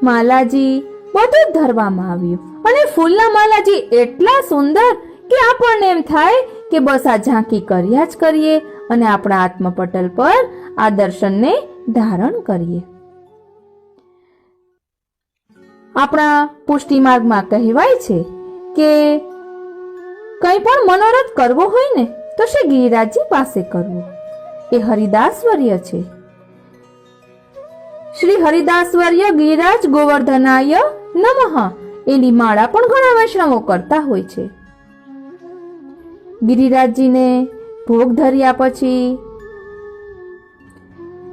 Speaker 1: માલાજી બધું જ ધરવામાં આવ્યું અને ફૂલના માલાજી એટલા સુંદર કે આપણને એમ થાય કે બસ આ ઝાંખી કર્યા જ કરીએ અને આપણા આત્મપટલ પર આ દર્શનને ધારણ કરીએ. આપણા પુષ્ટિ માર્ગમાં કહેવાય છે કે કંઈ પણ મનોરથ કરવો હોય ને તો શ્રી ગિરિરાજજી પાસે કરવો. એ હરિદાસવર્ય છે. શ્રી હરિદાસવર્ય ગિરિરાજ ગોવર્ધનાય નમઃ એની માળા પણ ઘણા વૈષ્ણવો કરતા હોય છે. ગિરિરાજજીને ભોગ ધર્યા પછી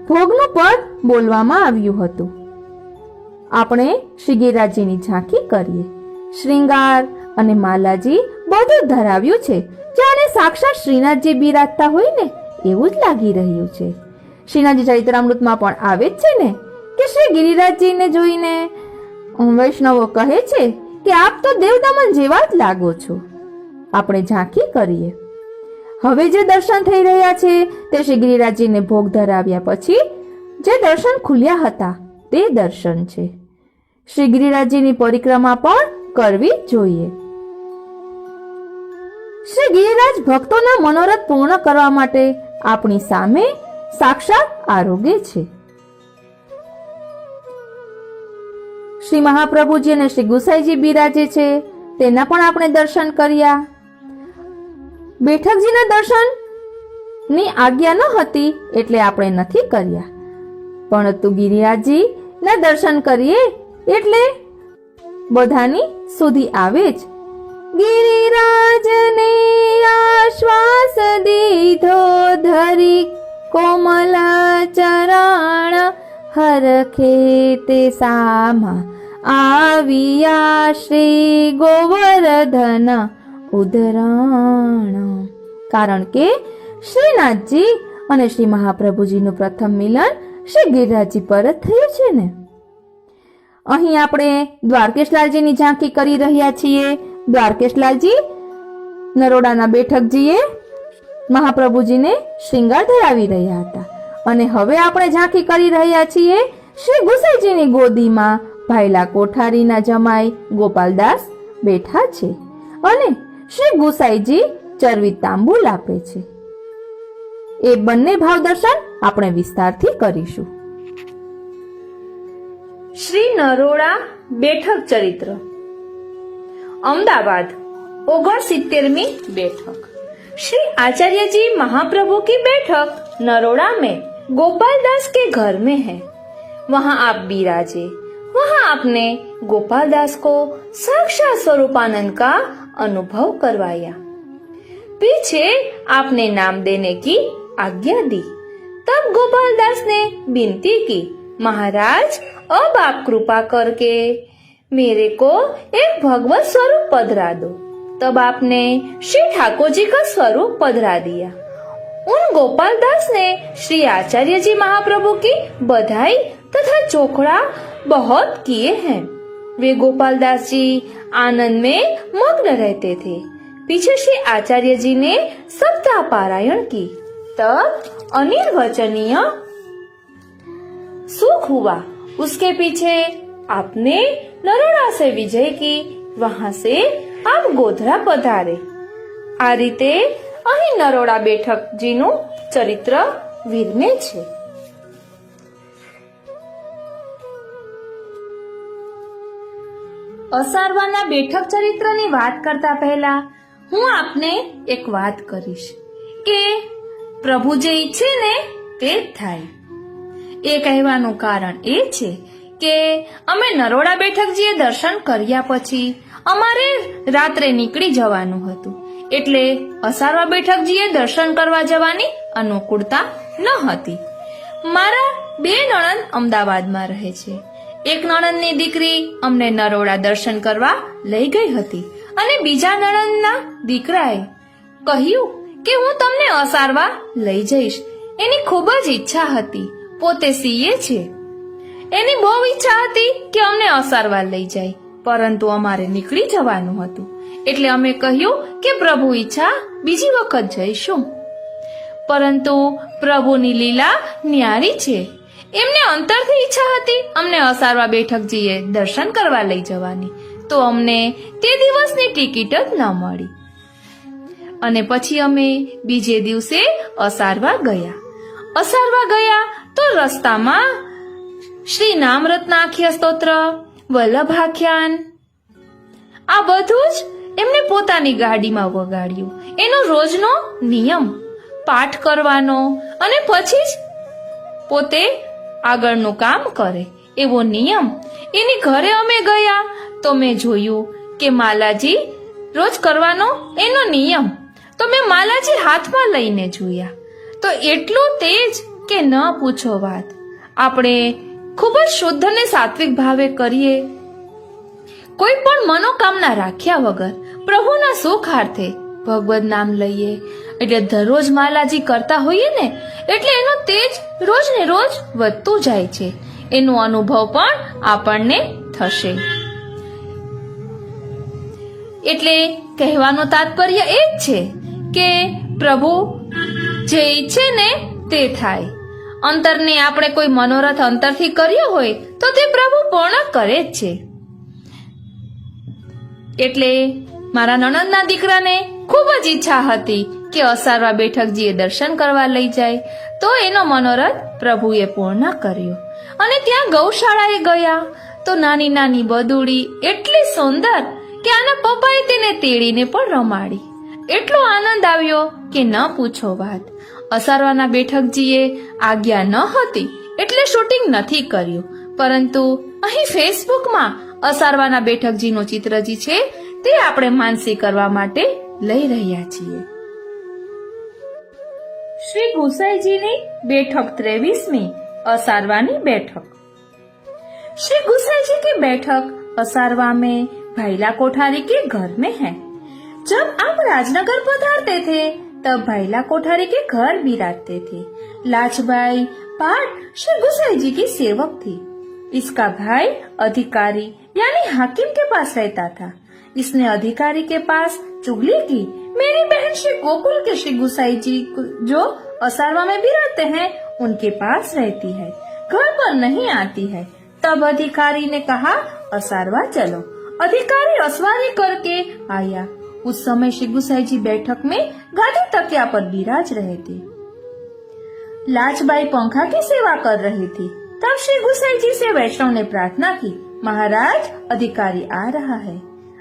Speaker 1: ભોગનું પદ બોલવામાં આવ્યું હતું. આપણે શ્રી ગિરિરાજજીની ઝાંખી કરીએ. શ્રૃંગાર અને માલાજી બધું ધરાવ્યું છે, જાણે સાક્ષાત શ્રીનાથજી બિરાજતા હોય ને એવું જ લાગી રહ્યું છે. શ્રીનાથજી ચરિત્રામૃતમાં પણ આવે જ છે ને કે શ્રી ગિરિરાજજીને જોઈને વૈષ્ણવો કહે છે કે આપ તો દેવદમન જેવા જ લાગો છો. આપણે ઝાંખી કરીએ. હવે જે દર્શન થઈ રહ્યા છે તે શ્રી ગિરિરાજજીને ભોગ ધરાવ્યા પછી જે દર્શન ખુલ્યા હતા તે દર્શન છે. શ્રી ગિરિરાજજીની પરિક્રમા પણ કરવી જોઈએ. શ્રી ગિરિરાજ ભક્તોના મનોરથ પૂર્ણ કરવા માટે આપણી સામે સાક્ષાત આરોગ્ય છે. શ્રી મહાપ્રભુજી અને શ્રી ગુસાઈજી બિરાજે છે, તેના પણ આપણે દર્શન કર્યા. બેઠકજીના દર્શન ની આજ્ઞા ન હતી એટલે આપણે નથી કર્યા, પરંતુ ગિરિરાજજી ના દર્શન કરીએ એટલે બધાની સુધી આવે જ. ગિરિરાજને આશ્વાસ દીધો ધરી કોમલ ચરણ હરખે તે સામા આવ્યા શ્રી ગોવર્ધન ઉદરણ. કારણ કે શ્રીનાથજી અને શ્રી મહાપ્રભુજીનું પ્રથમ મિલન શ્રી ગિરિરાજજી પર જ થયું છે ને. અહીં આપણે દ્વારકેશલાલજીની ઝાંખી કરી રહ્યા છીએ. દ્વારકેશલાલજી નરોડાના બેઠકજીએ મહાપ્રભુજીને શ્રૃંગાર ધરાવી રહ્યા હતા, અને હવે આપણે ઝાંખી કરી રહ્યા છીએ શ્રી ગુસાઈજીની ગોદીમાં ભાઈલા કોઠારીના જમાઈ ગોપાલદાસ બેઠા છે અને શ્રી ગુસાઈજી ચરવી તાંબુલ આપે છે. એ બંને ભાવ દર્શન આપણે વિસ્તારથી કરીશું. શ્રી નરોડા બેઠક ચરિત્ર. अहमदाबाद 69वीं बैठक. श्री आचार्य जी महाप्रभु की बैठक नरोड़ा में गोपालदास के घर में है. वहाँ आप बिराजे. वहाँ आपने गोपालदास को साक्षात स्वरूपानंद का अनुभव करवाया. पीछे आपने नाम देने की आज्ञा दी. तब गोपालदास ने विनती की, महाराज अब आप कृपा करके मेरे को एक भगवत स्वरूप पधरा दो. तब आपने श्री ठाकुर जी का स्वरूप पधरा दिया. उन गोपालदास ने श्री आचार्य जी महाप्रभु की बधाई तथा चोखड़ा बहुत किए हैं. वे गोपालदास जी आनंद में मग्न रहते थे. पीछे श्री आचार्य जी ने सप्ताह पारायण की. तब अनिर्वचनीय सुख हुआ. उसके पीछे आपने नरोड़ा से विजय की. वहां से आप गोधरा पधारे. આ રીતે અહીં નરોડા બેઠકજીનું ચરિત્ર વિરમે છે. અસારવાના બેઠક ચરિત્રની વાત કરતા પહેલા હું આપને એક વાત કરીશ કે પ્રભુ જે ઈચ્છે ને તે જ થાય. એ કહેવાનું કારણ એ છે કે અમે નરોડા બેઠકજીએ દર્શન કર્યા પછી અમારે રાત્રે નીકળી જવાનું હતું, એટલે અસારવા બેઠકજીએ દર્શન કરવા જવાની અનુકૂળતા ન હતી. મારા બે નણંદ અમદાવાદમાં રહે છે. એક નણંદની દીકરી અમને નરોડા દર્શન કરવા લઈ ગઈ હતી અને બીજા નણંદના દીકરાએ કહ્યું કે હું તમને અસારવા લઈ જઈશ. એની ખૂબ જ ઈચ્છા હતી. પોતે સીએ છે. એની બહુ ઈચ્છા હતી કે અમને અસારવા લઈ જાય, પરંતુ અમારે નીકળી જવાનું હતું. એટલે અમે કહ્યું કે પ્રભુ ઈચ્છા બીજી વખત જઈશું. પરંતુ પ્રભુની લીલા ન્યારી છે. એમને અંતરથી ઈચ્છા હતી અમને અસારવા બેઠકજીએ દર્શન કરવા લઈ જવાની, તો અમને તે દિવસની ટિકિટ જ ન મળી. અને પછી અમે બીજે દિવસે અસારવા ગયા. અસારવા ગયા તો રસ્તામાં શ્રી નામરત્નાખ્ય સ્તોત્ર, વલ્લભાખ્યાન, આ બધું જ એમને પોતાની ગાડીમાં વગાડ્યું. એનો રોજનો નિયમ પાઠ કરવાનો અને પછી જ પોતે આગળનું કામ કરે એવો નિયમ. એની ઘરે અમે ગયા તો મેં જોયું કે માલાજી રોજ કરવાનો એનો નિયમ તો મેં માલાજી હાથમાં લઈને જોયા તો એટલું તેજ કે ન પૂછો વાત. આપણે ખૂબ જ શુદ્ધ અને સાત્વિક ભાવે કરીએ, કોઈ પણ મનોકામના રાખ્યા વગર પ્રભુના સુખાર્થે ભગવદ નામ લઈએ એટલે દરરોજ માલાજી કરતા હોઈએ ને એટલે એનો તેજ રોજ ને રોજ વધતું જાય છે. એનો અનુભવ પણ આપણને થશે. એટલે કહેવાનું તાત્પર્ય એ જ છે કે પ્રભુ જે ઈચ્છે ને તે થાય. અંતરને આપણે કોઈ મનોરથ અંતરથી કર્યો હોય તો તે પ્રભુ પૂર્ણ કરે જ છે. એટલે મારા નણંદના દીકરાને ખૂબ જ ઈચ્છા હતી કે અસારવા બેઠકજીએ દર્શન કરવા લઈ જાય તો એનો મનોરથ પ્રભુએ પૂર્ણ કર્યો. અને ત્યાં ગૌશાળાએ ગયા તો નાની નાની બદુડી એટલી સુંદર કે આના પપ્પાએ તેને તેડીને પણ રમાડી. એટલો આનંદ આવ્યો કે ન પૂછો વાત. અસારવાના બેઠકજીએ આજ્ઞા ન હતી એટલે શૂટિંગ નથી કર્યું, પરંતુ અહીં ફેસબુકમાં અસારવાના બેઠકજીનું ચિત્રજી છે તે આપણે માનસી કરવા માટે લઈ રહ્યા છીએ. શ્રી ગુસાઈજીની બેઠક 23મી असारवानी बैठक। श्री गुसाई जी की बैठक असारवा में भाईला कोठारी के घर में है। जब आप राजनगर पधारते थे तब भाईला कोठारी के घर बिराजते थे। लाजबाई पाठ श्री गुसाई जी की सेवक थी। इसका भाई अधिकारी यानी हाकिम के पास रहता था। इसने अधिकारी के पास चुगली की। मेरी बहन श्री गोकुल के श्री गुसाई जी जो असारवा में बिराजते हैं उनके पास रहती है, घर पर नहीं आती है। तब अधिकारी ने कहा असारवा चलो। अधिकारी असवारी करके आया। उस समय श्री गुसाई जी बैठक में गादी तकिया पर बिराज रहे थे। लाजबाई पंखा की सेवा कर रही थी। तब श्री गुसाई जी से वैष्णव ने प्रार्थना की, महाराज अधिकारी आ रहा है,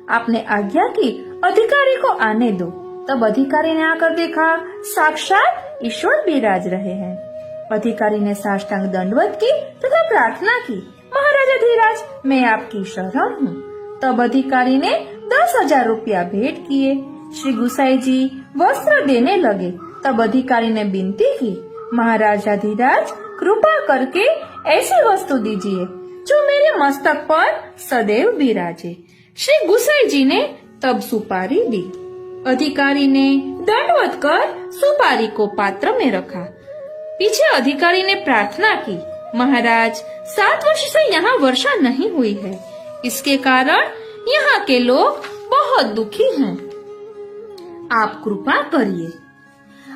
Speaker 1: आपने आज्ञा की अधिकारी को आने दो। तब अधिकारी ने आकर देखा साक्षात ईश्वर बिराज रहे हैं। अधिकारी ने साष्टांग दंडवत की तथा प्रार्थना की, महाराज अधिराज मैं आपकी शरण हूँ। तब अधिकारी ने 10,000 रुपया भेंट किए। श्री गुसाई जी वस्त्र देने लगे। तब अधिकारी ने विनती की, महाराज अधिराज कृपा करके ऐसी वस्तु दीजिए जो मेरे मस्तक पर सदैव बिराजे। श्री गुसाई जी ने तब सुपारी दी। अधिकारी ने दंडवत कर सुपारी को पात्र में रखा। पीछे अधिकारी ने प्रार्थना की, महाराज 7 वर्ष से यहाँ वर्षा नहीं हुई है, इसके कारण यहाँ के लोग बहुत दुखी हैं, आप कृपा करिए।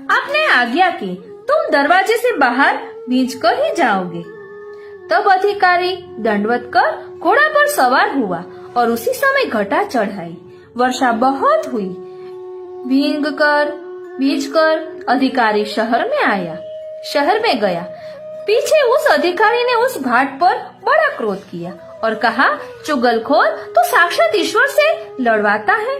Speaker 1: आपने आज्ञा की, तुम दरवाजे से बाहर भीज कर ही जाओगे। तब अधिकारी दंडवत कर घोड़ा पर सवार हुआ और उसी समय घटा चढ़ाई। वर्षा बहुत हुई। भीज कर अधिकारी शहर में आया। शहर में गया। पीछे उस अधिकारी ने उस भाट पर बड़ा क्रोध किया और कहा, चुगलखोर तो साक्षात ईश्वर से लड़वाता है,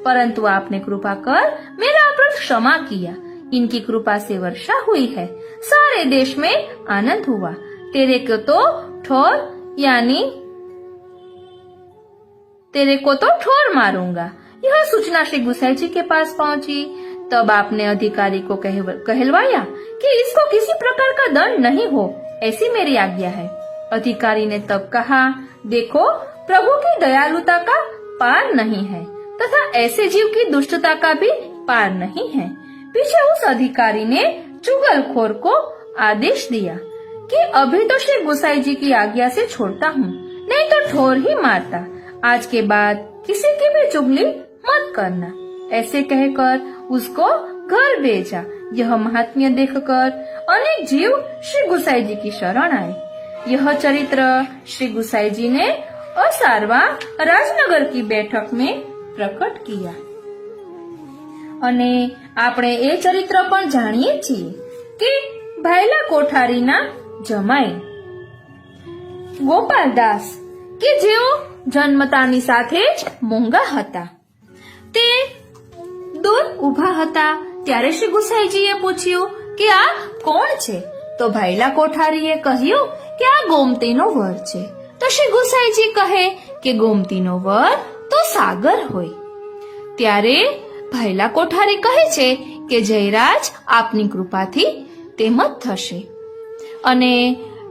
Speaker 1: परंतु आपने कृपा कर मेरा अपराध क्षमा किया। इनकी कृपा से वर्षा हुई है, सारे देश में आनंद हुआ। तेरे को तो ठोर मारूंगा। यह सूचना श्री गुसाई जी के पास पहुंची। तब आपने अधिकारी को कहलवाया कि इसको किसी प्रकार का दंड नहीं हो, ऐसी मेरी आज्ञा है। अधिकारी ने तब कहा, देखो प्रभु की दयालुता का पार नहीं है तथा ऐसे जीव की दुष्टता का भी पार नहीं है। पीछे उस अधिकारी ने चुगलखोर को आदेश दिया कि अभी तो श्री गुसाई जी की आज्ञा से छोड़ता हूँ, नहीं तो ठोर ही मारता। आज के बाद किसी की भी चुगली मत करना। ऐसे कहकर उसको घर भेजा। यह महात्म्य देखकर अनेक जीव श्री गुसाई जी की शरण आए। यह चरित्र श्री गुसाई जी ने असारवा राजनगर की बैठक में प्रकट किया। अने આપણે એ ચરિત્ર પણ જાણીએ છીએ કે ભાઈલા કોઠારીના જમાઈ ગોપાલદાસ કે જેઓ જન્મતાની સાથે જ મૂંગા હતા, તે દૂર ઉભા હતા ત્યારે શ્રી ગુસાઈજીએ પૂછ્યું કે આ કોણ છે? તો ભાઈલા કોઠારીએ કહ્યું કે આ ગોમતીનો વર છે, તો શ્રી ગુસાઈજી કહે કે ગોમતીનો વર તો સાગર હોય. ત્યારે ભાયલા કોઠારી કહે છે કે જયરાજ આપની કૃપાથી તેમ જ થશે. અને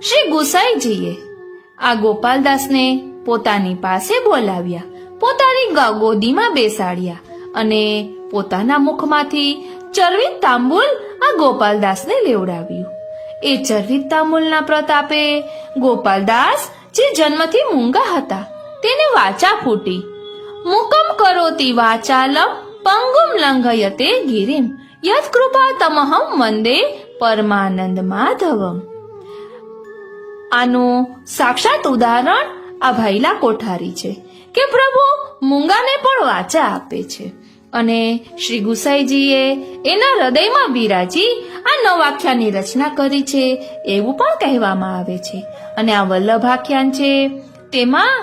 Speaker 1: શ્રી ગુસાઈજીએ આ ગોપાલદાસને પોતાની પાસે બોલાવ્યા, પોતાની ગોદીમાં બેસાડ્યા અને પોતાના મુખમાંથી ચરવિત તાંબુલ આ ગોપાલદાસને લેવડાવ્યું. એ ચરવિત તાંબુલના પ્રતાપે ગોપાલદાસ જે જન્મથી મૂંગા હતા તેને વાચા ફૂટી. મુકમ કરોતિ વાચાલમ પંગુમ લંઘયતે ગિરિમ યત કૃપા તમહમ વંદે પરમાનંદ માધવમ. આનું સાક્ષાત ઉદાહરણ આ ભાઈલા કોઠારી છે કે પ્રભુ મૂંગાને પણ વાચા આપે છે. અને શ્રી ગુસાઈજીએ એના હૃદયમાં બિરાજી આ નવાખ્યાનની રચના કરી છે એવું પણ કહેવામાં આવે છે. અને આ વલ્લભાખ્યાન છે તેમાં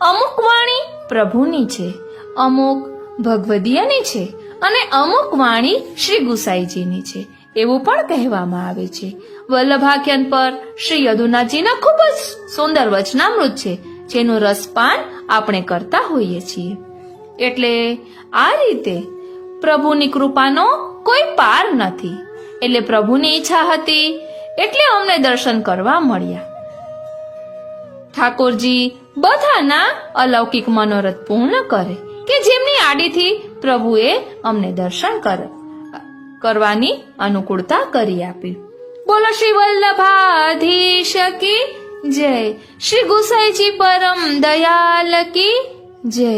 Speaker 1: અમુક વાણી પ્રભુની છે, અમુક ભગવદીયની છે અને અમુક વાણી શ્રી ગુસાઈજીની છે એવું પણ કહેવામાં આવે છે. વલ્લભાખ્યાન પર શ્રી યદુનાથજીના ખૂબ જ સુંદર વચનામૃત છે જેનું રસપાન આપણે કરતા હોઈએ છીએ. એટલે આ રીતે પ્રભુની કૃપાનો કોઈ પાર નથી. એટલે પ્રભુની ઈચ્છા હતી એટલે અમને દર્શન કરવા મળ્યા. ઠાકોરજી બધાના અલૌકિક મનોરથ પૂર્ણ કરે કે જેમની આડીથી પ્રભુએ અમને દર્શન કરવાની અનુકૂળતા કરી આપી. બોલો શ્રી વલ્લભાધીશ કી જય, શ્રી ગુસાઈજી પરમ દયાલ કી જય.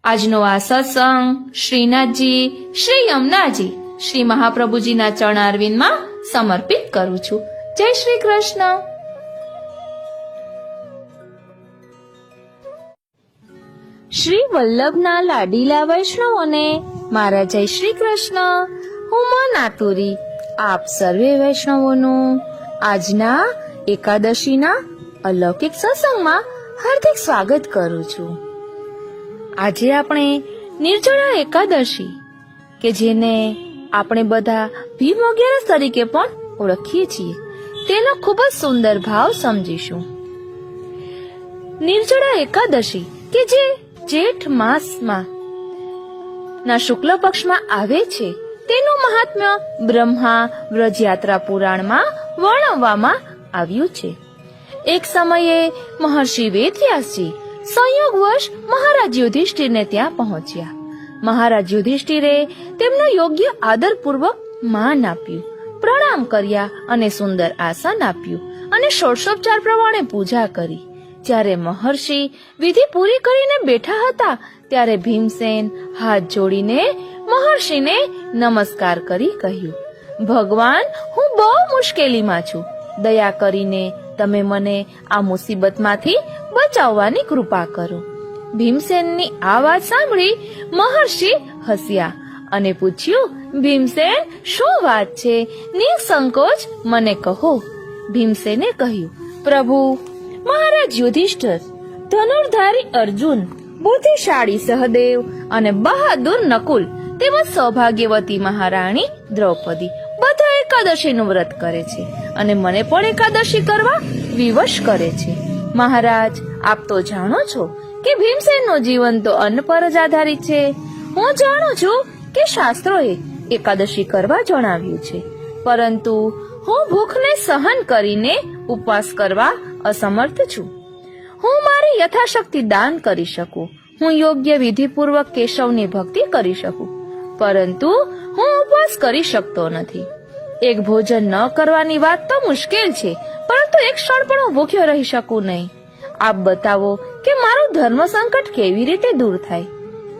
Speaker 1: આજનો આ સત્સંગ શ્રીનાથજી, શ્રી યમુનાજી, શ્રી મહાપ્રભુજીના ચરણારવિંદમાં સમર્પિત કરું છું. જય શ્રી કૃષ્ણ. શ્રી વલ્લભના લાડીલા વૈષ્ણવોને મારા જય શ્રી કૃષ્ણ. હું મન આતુરી આપ સર્વે વૈષ્ણવોનું આજના એકાદશીના અલૌકિક સત્સંગમાં હાર્દિક સ્વાગત કરું છું. આજે આપણે નિર્જળા એકાદશી કે જેને આપણે બધા ભીમ અગિયારસ તરીકે પણ ઓળખીએ છીએ તેનો ખૂબ જ સુંદર ભાવ સમજીશું. નિર્જળા એકાદશી કે જે જેઠ માસમાં ના શુક્લ પક્ષમાં આવે છે તેનું મહાત્મ્ય બ્રહ્મા વ્રજયાત્રા પુરાણમાં વર્ણવવામાં આવ્યું છે. એક સમયે મહર્ષિ વેદવ્યાસજી સંયોગવશ મહારાજ યુધિષ્ઠિરને ત્યાં પહોંચ્યા. મહારાજ યુધિષ્ઠિરે તેમનો યોગ્ય આદરપૂર્વક માન આપ્યું, પ્રણામ કર્યા અને સુંદર આસન આપ્યું અને ષોડશોપચાર પ્રમાણે પૂજા કરી. જ્યારે મહર્ષિ વિધિ પૂરી કરીને બેઠા હતા ત્યારે ભીમસેન હાથ જોડીને મહર્ષિને નમસ્કાર કરી કહ્યું, ભગવાન, હું બહુ મુશ્કેલીમાં છું. દયા કરીને તમે મને આ મુસીબતમાંથી બચાવવાની કૃપા કરો. ભીમસેનની આ વાત સાંભળી મહર્ષિ હસ્યા અને પૂછ્યું, ભીમસેન, શું વાત છે? નિસંકોચ મને કહો. ભીમસેને કહ્યું, પ્રભુ, મહારાજ યુધિષ્ઠિર, ધનુર્ધારી અર્જુન, બુદ્ધિશાળી સહદેવ અને બહાદુર નકુલ તેમજ સૌભાગ્યવતી મહારાણી દ્રૌપદી બધા એકાદશીનું વ્રત કરે છે અને મને પણ એકાદશી કરવા વિવશ કરે છે. મહારાજ, આપ તો જાણો છો કે ભીમસેનનું જીવન તો અન્ન પર જ આધારિત છે. હું જાણું છું કે શાસ્ત્રોએ એકાદશી કરવા જણાવ્યું છે, પરંતુ હું ભૂખને સહન કરીને ઉપવાસ કરવા અસમર્થ છું. હું મારી યથાશક્તિ દાન કરી શકું, હું યોગ્ય વિધિપૂર્વક કેશવની ભક્તિ કરી શકું, પરંતુ હું ઉપવાસ કરી શકતો નથી. એક ભોજન ન કરવાની વાત તો મુશ્કેલ છે, પરંતુ એક ક્ષણ પણ હું ભૂખ્યો રહી શકું નહીં. આપ બતાવો કે મારું ધર્મ સંકટ કેવી રીતે દૂર થાય.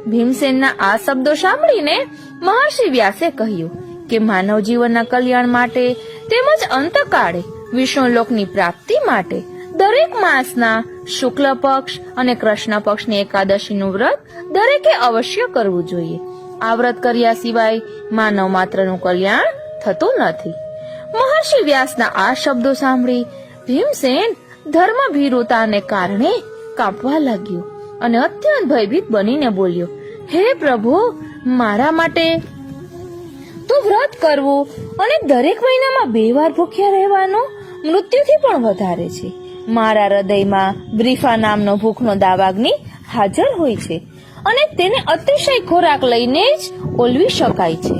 Speaker 1: ભીમસેનના આ શબ્દો સાંભળીને મહર્ષિ વ્યાસે કહ્યું કે માનવ જીવનના કલ્યાણ માટે તેમજ અંતકાળે વિષ્ણુલોકની પ્રાપ્તિ માટે દરેક માસના શુક્લ પક્ષ અને કૃષ્ણ પક્ષની એકાદશીનું વ્રત દરેકે અવશ્ય કરવું જોઈએ. આ વ્રત કર્યા સિવાય માનવ માત્રનું કલ્યાણ થતું નથી. મહર્ષિ વ્યાસના આ શબ્દો સાંભળી ભીમસેન ધર્મભીરુતાને કારણે કાંપવા લાગ્યો અને અત્યંત ભયભીત બનીને બોલ્યો, હે પ્રભુ, મારા માટે તો વ્રત કરવું અને દરેક મહિનામાં 2 વાર ભૂખ્યા રહેવાનું મૃત્યુથી પણ વધારે છે. મારા હૃદયમાં બ્રીફા નામનો ભૂખનો દાવાગ્નિ હાજર હોય છે અને તેને અતિશય ખોરાક લઈને જ ઓલવી શકાય છે.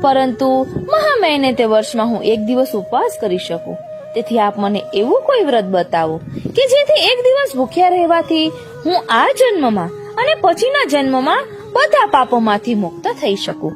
Speaker 1: પરંતુ મહા મહિને તે વર્ષમાં હું એક દિવસ ઉપવાસ કરી શકું. તેથી આપ મને એવું કોઈ વ્રત બતાવો કે જેથી એક દિવસ ભૂખ્યા રહેવાથી હું આ જન્મમાં અને પછીના જન્મમાં બધા પાપોમાંથી મુક્ત થઈ શકું.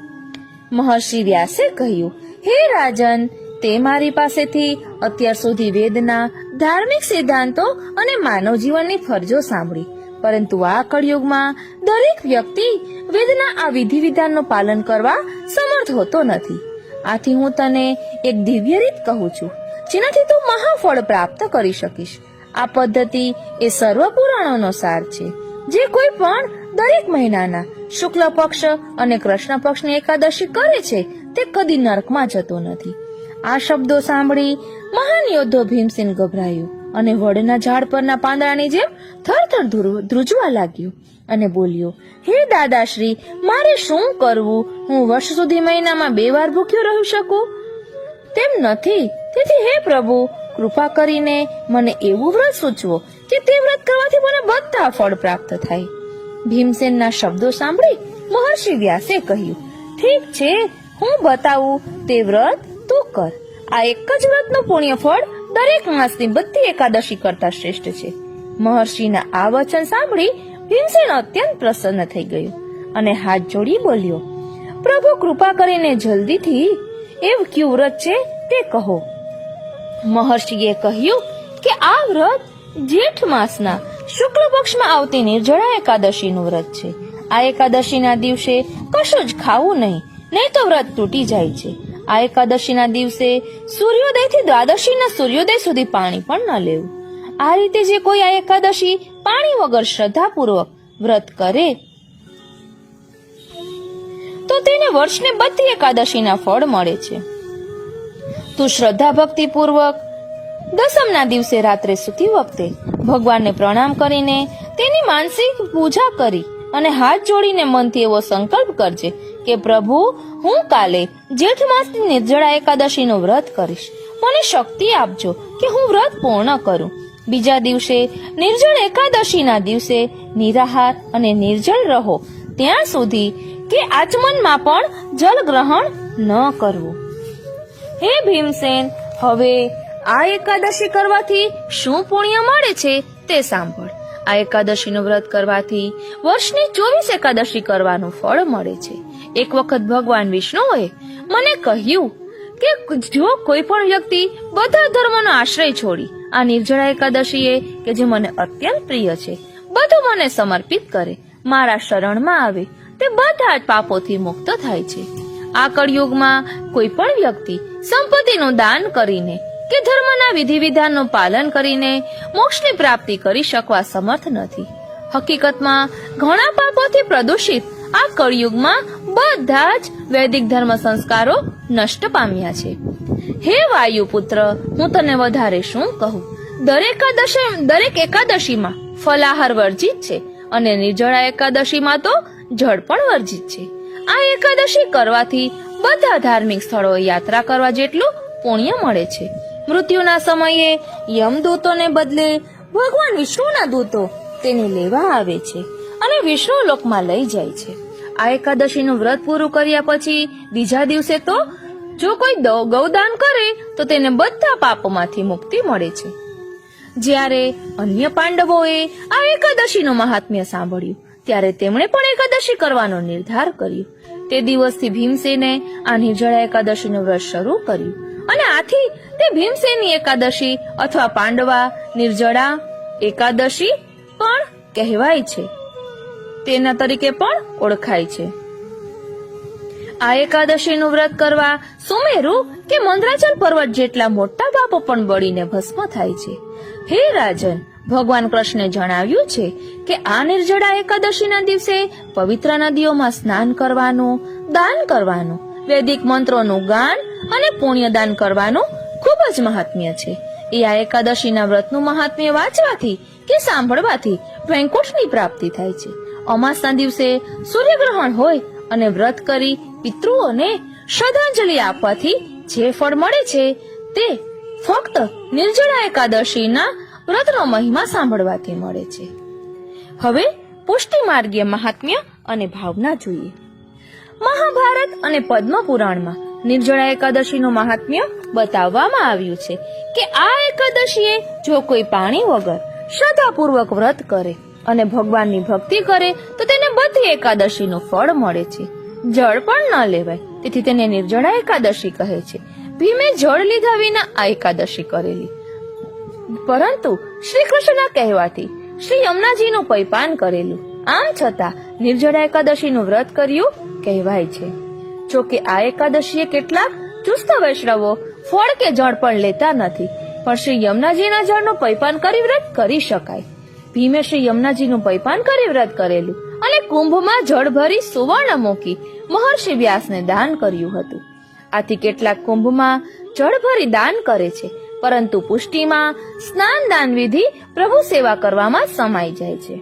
Speaker 1: મહર્ષિ વ્યાસે કહ્યું, હે રાજન, તે મારી પાસેથી અત્યાર સુધી વેદના, ધાર્મિક સિદ્ધાંતો અને માનવ જીવનની ફરજો સાંભળી, પરંતુ આ કળિયુગમાં દરેક વ્યક્તિ વેદના આ વિધિ વિધાનનું પાલન કરવા સમર્થ હોતો નથી. આથી હું તને એક દિવ્ય રીત કહું છું, જેનાથી તું મહાફળ પ્રાપ્ત કરી શકીશ. આ પદ્ધતિ એ સર્વ પુરાણોનો સાર છે, જે કોઈ પણ દરેક મહિનાના શુક્લ પક્ષ અને કૃષ્ણ પક્ષની એકાદશી કરે છે તે કદી નરકમાં જતો નથી. આ શબ્દો સાંભળી મહાન યોદ્ધો ભીમસેન ગભરાયો અને વડના ઝાડ પરના પાંદડાની જેમ થરથર ધ્રુજવા લાગ્યો અને બોલ્યો, હે દાદાશ્રી, મારે શું કરવું? હું વર્ષ સુધી મહિનામાં 2 વાર ભૂખ્યો રહી શકું તેમ નથી. તેથી હે પ્રભુ, કૃપા કરીને મને એવું વ્રત સૂચવો કે તે વ્રત કરવાથી મને બધા ફળ પ્રાપ્ત થાય. ભીમસેનના શબ્દો સાંભળી મહર્ષિ વ્યાસે કહ્યું, ઠીક છે, હું બતાવું તે વ્રત તું કર. આ એક જ વ્રતનું પુણ્ય ફળ દરેક માસની બધી એકાદશી કરતા શ્રેષ્ઠ છે. મહર્ષિના આ વચન સાંભળી ભીમસેન અત્યંત પ્રસન્ન થઈ ગયો અને હાથ જોડી બોલ્યો, પ્રભુ, કૃપા કરીને જલ્દીથી એ કયું વ્રત છે તે કહો. મહર્ષિએ કહ્યું કે આ વ્રત જેઠ માસના શુક્લ પક્ષમાં આવતી નિર્જળા એકાદશીનું વ્રત છે. આ એકાદશીના દિવસે કશું જ ખાવું નહીં તો વ્રત તૂટી જાય છે. આ એકાદશીના દિવસે સૂર્યોદયથી દ્વાદશીના સૂર્યોદય સુધી પાણી પણ ન લેવું. આ રીતે જે કોઈ આ એકાદશી પાણી વગર શ્રદ્ધાપૂર્વક વ્રત કરે તો તેને વર્ષને બધી એકાદશીના ફળ મળે છે. તું શ્રદ્ધા ભક્તિ પૂર્વક દસમના દિવસે રાત્રે સૂતી વખતે ભગવાનને પ્રણામ કરીને તેની માનસિક પૂજા કરી અને હાથ જોડીને મનથી એવો સંકલ્પ કરજે કે પ્રભુ, હું કાલે જેઠ માસની નિર્જળા એકાદશીનું વ્રત કરીશ. મને શક્તિ આપજો કે હું વ્રત પૂર્ણ કરું. બીજા દિવસે નિર્જળ એકાદશીના દિવસે નિરાહાર અને નિર્જળ રહો ત્યાં સુધી કે આચમનમાં પણ જલ ગ્રહણ ન કરવું. હે ભીમસેન, હવે આ એકાદશી કરવાથી શું પુણ્ય મળે છે તે સાંભળ. આ એકાદશીનું વ્રત કરવાથી વર્ષની 24 એકાદશી કરવાનું ફળ મળે છે. એક વખત ભગવાન વિષ્ણુએ મને કહ્યું કે જો કોઈ પણ વ્યક્તિ બધા ધર્મનો આશ્રય છોડી આ નિર્જળા એકાદશીએ કે જે મને અત્યંત પ્રિય છે બધું મને સમર્પિત કરે, મારા શરણમાં આવે, તે બધા જ પાપોથી મુક્ત થાય છે. આ કળિયુગમાં કોઈ પણ વ્યક્તિ સંપત્તિનું દાન કરીને કે ધર્મના વિધિ વિધાનનું પાલન કરીને મોક્ષની પ્રાપ્તિ કરી શકવા સમર્થ નથી. હકીકતમાં ઘણા પાપોથી પ્રદૂષિત આ કળિયુગમાં બધા જ વૈદિક ધર્મ સંસ્કારો નષ્ટ પામ્યા છે. હે વાયુપુત્ર, હું તને વધારે શું કહું? દરેક એકાદશીમાં ફલાહાર વર્જિત છે અને નિર્જળા એકાદશીમાં તો જળ પણ વર્જિત છે. આ એકાદશી કરવાથી બધા ધાર્મિક સ્થળોએ યાત્રા કરવા જેટલું પુણ્ય મળે છે. મૃત્યુના સમયે યમદૂતોને બદલે ભગવાન વિષ્ણુના દૂતો તેને લેવા આવે છે અને વિષ્ણુ લોકમાં લઈ જાય છે. આ એકાદશીનું વ્રત પૂરું કર્યા પછી બીજા દિવસે તો જો કોઈ ગૌદાન કરે તો તેને બધા પાપોમાંથી મુક્તિ મળે છે. જ્યારે અન્ય પાંડવોએ આ એકાદશીનું મહાત્મ્ય સાંભળ્યું ત્યારે તેમણે પણ એકાદશી કરવાનો નિર્ધાર કર્યો. તે દિવસથી ભીમસેને આ નિર્જળા એકાદશીનું વ્રત શરૂ કર્યું અને આથી તે ભીમસેની એકાદશી અથવા પાંડવા નિર્જળા એકાદશી પણ કહેવાય છે, તેના તરીકે પણ ઓળખાય છે. આ એકાદશીનું વ્રત કરવા સુમેરુ કે મંદરાચલ પર્વત જેટલા મોટા પાપો પણ બળીને ભસ્મ થાય છે. હે રાજન, ભગવાન કૃષ્ણે જણાવ્યું છે કે આ નિર્જળા એકાદશીના દિવસે પવિત્ર નદીઓમાં સ્નાન કરવાનું, દાન કરવાનું, વૈદિક મંત્રોનું ગાન અને પુણ્યદાન કરવાનું ખૂબ જ મહાત્મ્ય છે. એ આ એકાદશીના વ્રતનું મહાત્મ્ય વાંચવાથી કે સાંભળવાથી વૈકુંઠની પ્રાપ્તિ થાય છે. અમાસના દિવસે સૂર્યગ્રહણ હોય અને વ્રત કરી પિતૃઓને શ્રદ્ધાંજલિ આપવાથી જે ફળ મળે છે તે ફક્ત નિર્જળા એકાદશીના વ્રતનો મહિમા સાંભળવાથી મળે છે. હવે પુષ્ટિ માર્ગીય મહાત્મ્ય અને ભાવના જોઈએ. મહાભારત અને પદ્મ પુરાણમાં નિર્જળા એકાદશીનું મહાત્મ્ય બતાવવામાં આવ્યું છે કે આ એકાદશીએ જો કોઈ પાણી વગર શ્રદ્ધાપૂર્વક વ્રત કરે અને ભગવાનની ભક્તિ કરે તો તેને બધી એકાદશીનું ફળ મળે છે. જળ પણ ન લેવાય, તેથી તેને નિર્જળા એકાદશી કહે છે. ભીમે જળ લીધા વિના આ એકાદશી કરેલી, પરંતુ શ્રી કૃષ્ણના કહેવાથી શ્રી યમુનાજીનું પૈપાન કરેલું. આમ છતાં નિર્જળા એકાદશીનું વ્રત કર્યું કહેવાય છે. જો કે આ એકાદશીએ કેટલાક ચુસ્ત વૈષ્ણવો ફળ કે જળ પણ લેતા નથી, પણ શ્રી યમુનાજીના જળનું પૈપાન કરી વ્રત કરી શકાય. ભીમે શ્રી યમુનાજીનું પૈપાન કરી વ્રત કરેલું અને કુંભમાં જળ ભરી સુવર્ણ મૂકી મહર્ષિ વ્યાસને દાન કર્યું હતું. આથી કેટલાક કુંભમાં જળ ભરી દાન કરે છે, પરંતુ પુષ્ટિમાં સ્નાન દાન વિધિ પ્રભુ સેવા કરવામાં સમાઈ જાય છે.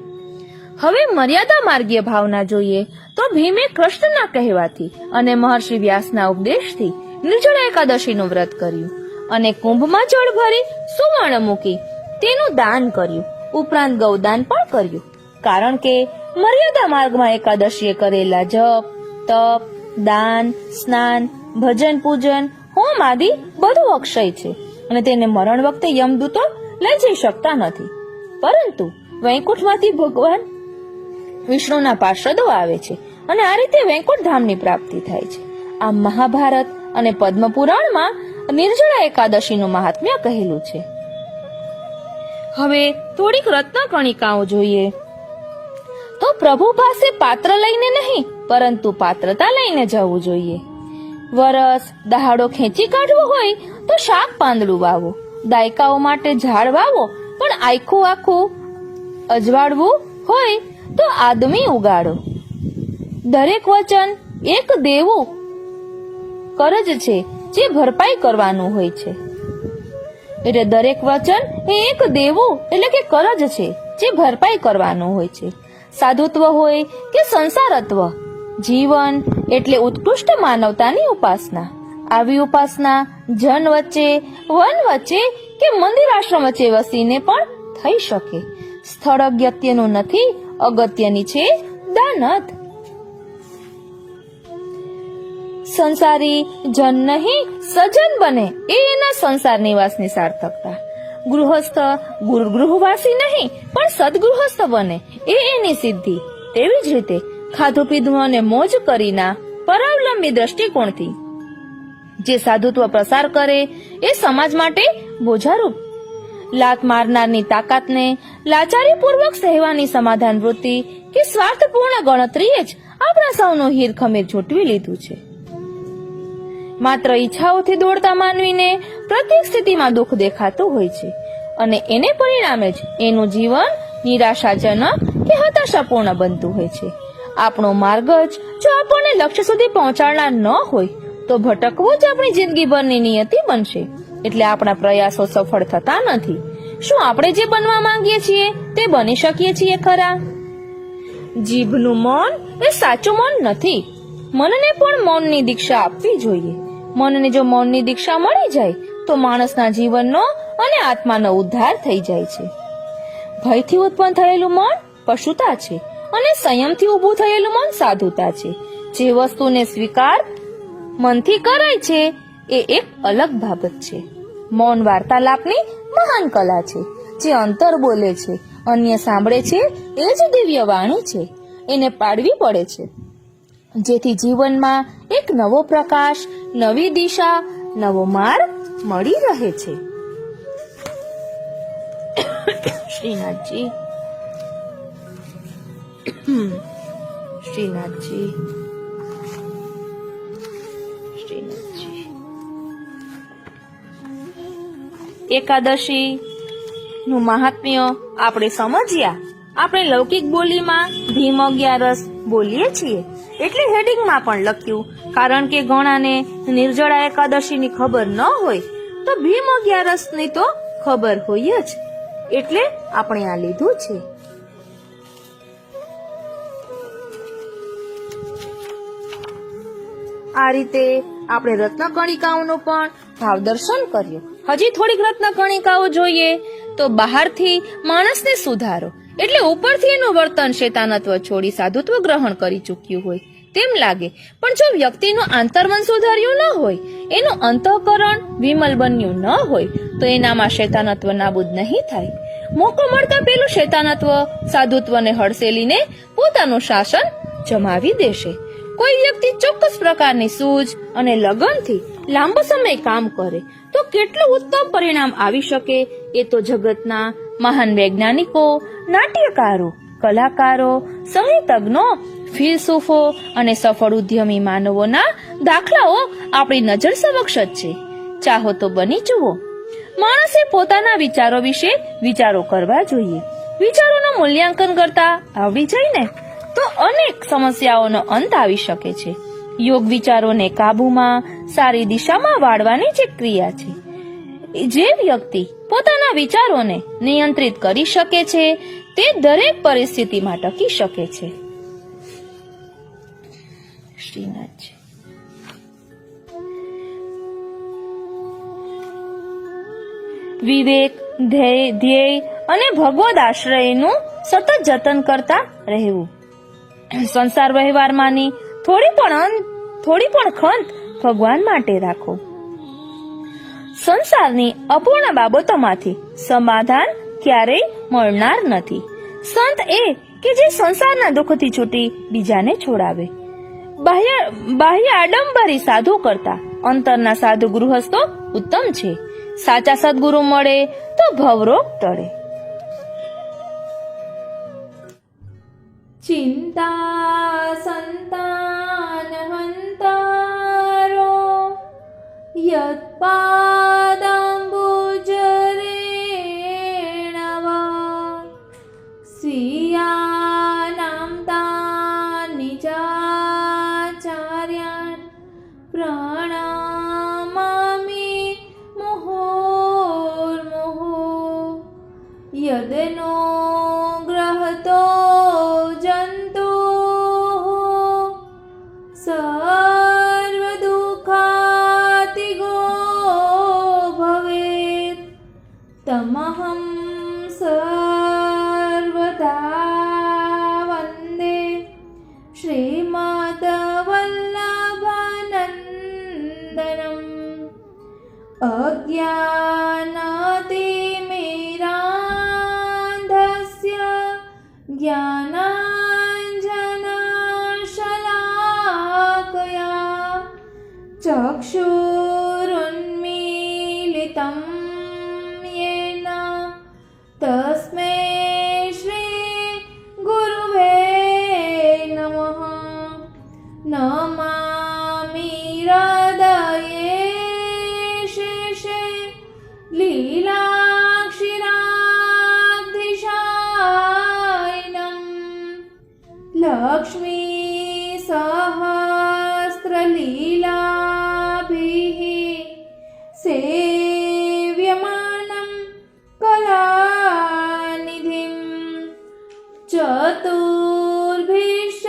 Speaker 1: હવે મર્યાદા માર્ગીય ભાવના જોઈએ તો ભીમે કૃષ્ણના કહેવાથી અને મહર્ષિ વ્યાસના ઉપદેશથી નિર્જળા એકાદશીનું વ્રત કર્યું અને કુંભમાં જળ ભરી સુવર્ણ મૂકી તેનું દાન કર્યું, ઉપરાંત ગૌદાન પણ કર્યું. કારણ કે મર્યાદા માર્ગમાં એકાદશીએ કરેલા જપ, તપ, દાન, સ્નાન, ભજન, પૂજન, હોમ આદિ બધું અક્ષય છે અને તેને મરણ વખતે યમદૂતો લઈ જઈ શકતા નથી, પરંતુ વૈકુંઠમાંથી ભગવાન વિષ્ણુના પાર્ષદો આવે છે અને આ રીતે વૈકુંઠ ધામની પ્રાપ્તિ થાય છે. આ મહાભારત અને પદ્મ પુરાણમાં નિર્જળા એકાદશીનું મહાત્મ્ય કહેલું છે. હવે થોડીક રત્ન કણિકાઓ જોઈએ તો પ્રભુ પાસે પાત્ર લઈને નહીં, પરંતુ પાત્રતા લઈને જવું જોઈએ. વરસ દહાડો ખેંચી કાઢવો હોય તો શાક પાંદડું વાવો, દાયકાઓ માટે ઝાડ વાવો, પણ આખું આખું અજવાળવું હોય તો આદમી ઉગાડો. દરેક વચન એક દેવું કરજ છે જે ભરપાઈ કરવાનું હોય છે. એટલે દરેક વચન એ એક દેવું એટલે કે કરજ છે જે ભરપાઈ કરવાનું હોય છે. સાધુત્વ હોય કે સંસારત્વ, જીવન એટલે ઉત્કૃષ્ટ માનવતાની ઉપાસના. આવી ઉપાસના જન વચ્ચે, વન વચ્ચે કે મંદિર આશ્રમ વચ્ચે વસીને પણ થઈ શકે. સ્થળ અગત્યનું નથી, અગત્યની છે દાનત. સંસારી જન નહીં સજન બને એ એના સંસાર નિવાસની સાર્થકતા. ગૃહસ્થ ગૃહવાસી નહીં પણ સદગૃહસ્થ બને એ એની સિદ્ધિ. તેવી જ રીતે ખાધું પીધું અને મોજ કરીના પરાવલંબી દ્રષ્ટિકોણથી જે સાધુત્વ પ્રસાર કરે એ સમાજ માટે બોજારૂપ. લાત મારનારની તાકાતને લાચારીપૂર્વક સહેવાની સમાધાન વૃત્તિ કે સ્વાર્થપૂર્ણ ગણતરીએ જ આપણા સૌનું હીર ખમીર ઝૂંટવી લીધું છે. માત્ર ઈચ્છાઓથી દોડતા માનવીને પ્રત્યેક સ્થિતિમાં દુઃખ દેખાતું હોય છે અને એને પરિણામે જ એનું જીવન નિરાશાજનક કે હતાશાપૂર્ણ બનતું હોય છે. આપણો માર્ગ જ જો આપણને લક્ષ્ય સુધી પહોંચાડનાર ન હોય તો ભટકવું જ આપણી જિંદગીભરની નિયતિ બનશે. એટલે આપણા પ્રયાસો સફળ થતા નથી. શું આપણે જે બનવા માંગીએ છીએ તે બની શકીએ છીએ ખરા? જીભનું મૌન એ સાચું મૌન નથી. મનને પણ મૌનની દીક્ષા આપવી જોઈએ. મનને જો મૌનની દીક્ષા મળી જાય તો માણસના જીવનનો અને આત્માનો ઉદ્ધાર થઈ જાય છે. ભયથી ઉત્પન્ન થયેલું મૌન પશુતા છે અને સંયમથી ઊભું થયેલું મૌન સાધુતા છે. જે વસ્તુને સ્વીકાર મનથી કરાય છે એ એક અલગ બાબત છે. મૌન વાર્તાલાપની મહાન કલા છે. જે અંતર બોલે છે, અન્ય સાંભળે છે, એ જ દિવ્ય વાણી છે. એને પાડવી પડે છે જેથી જીવનમાં એક નવો પ્રકાશ, નવી દિશા, નવો માર્ગ મળી રહે છે. શ્રીનાથજી શ્રીનાથજી શ્રીનાથજી. એકાદશી નું મહાત્મ્ય આપણે સમજ્યા. આપણે લૌકિક બોલીમાં ભીમ અગિયારસ બોલીએ છીએ એટલે હેડિંગમાં પણ લખ્યું, કારણ કે ઘણાને નિર્જળા એકાદશીની ખબર ન હોય તો ભીમ અગિયારસની તો ખબર હોય જ, એટલે આપણે આ લીધું છે. આ રીતે આપણે રત્નકણિકાઓનું પણ ભાવ દર્શન કર્યું. હજી થોડીક રત્ન કણિકાઓ જોઈએ તો બહારથી માણસને સુધારો એટલે ઉપરથી એનું વર્તન શેતાનત્વ છોડી સાધુત્વ ગ્રહણ કરી ચૂક્યું હોય તેમ લાગે, પણ જો વ્યક્તિનું આંતરમન સુધાર્યું ન હોય, એનું અંતઃકરણ વિમલ બન્યું ન હોય તો એનામાં શેતાનત્વ નાબૂદ નહીં થાય. મોકો મળતા પેલું શેતાનત્વ સાધુત્વને હડસેલીને પોતાનું શાસન જમાવી દેશે. કોઈ વ્યક્તિ ચોક્કસ પ્રકારની સૂઝ અને લગનથી લાંબો સમય કામ કરે તો કેટલું ઉત્તમ પરિણામ આવી શકે એ તો જગતના મહાન વૈજ્ઞાનિકો, નાટ્યકારો, કલાકારો, સંગીતજ્ઞો, ફિલસૂફો અને સફળ ઉદ્યમી માનવોના દાખલાઓ આપણી નજર સમક્ષ જ છે. ચાહો તો બની જુઓ. માણસે પોતાના વિચારો વિશે વિચારો કરવા જોઈએ. વિચારોનું મૂલ્યાંકન કરતા આવડી જાય ને તો અનેક સમસ્યાઓનો અંત આવી શકે છે. યોગ વિચારોને કાબૂમાં સારી દિશામાં વાળવાની જ એક ક્રિયા છે. જે વ્યક્તિ પોતાના વિચારોને નિયંત્રિત કરી શકે છે તે દરેક પરિસ્થિતિમાં ટકી શકે છે. શ્રીનાથજી. વિવેક, ધ્યેય અને ભગવદ આશ્રયનું સતત જતન કરતા રહેવું. સંસાર વ્યવહારમાંની થોડી પણ ખંત ભગવાન માટે રાખો. સંસારની અપૂર્ણ બાબતોમાંથી સમાધાન ક્યારેય મળનાર નથી. સંત એ કે જે સંસારના દુઃખથી છૂટી બીજાને છોડાવે. બાહ્ય આડંબરી સાધુ કરતા અંતરના સાધુ ગૃહસ્થો ઉત્તમ છે. સાચા સદગુરુ મળે તો ભવરોગ ટળે. ચિંતા સંતાન હંતારો યત્પાદાંબુજરેણવા સ્વીયાનાં તાન નિજાચાર્યાન પ્રણામામિ મુહુર્મુહુ યદનો ગ્રહતો જંતુ સર્વદુઃખાતિગો ભવેત તમહં સર્વદા વંદે શ્રીમદ્વલ્લભાનંદનમ અજ્ઞાનાતિમિરાંધસ્ય જ્ઞાનાંજનશલાકયા ચક્ષુરુન્મીલિतं યેન તસ્મૈ શ્રી ગુરુવે નમઃ. નમામિ હૃદયે શેષે લીલાક્ષિરાબ્ધિશાયિનમ લક્ષ્મી સહસ્રલીલાભિઃ સેવ્યમાनं કલાનિધિં ચતુર્ભિશ્ચ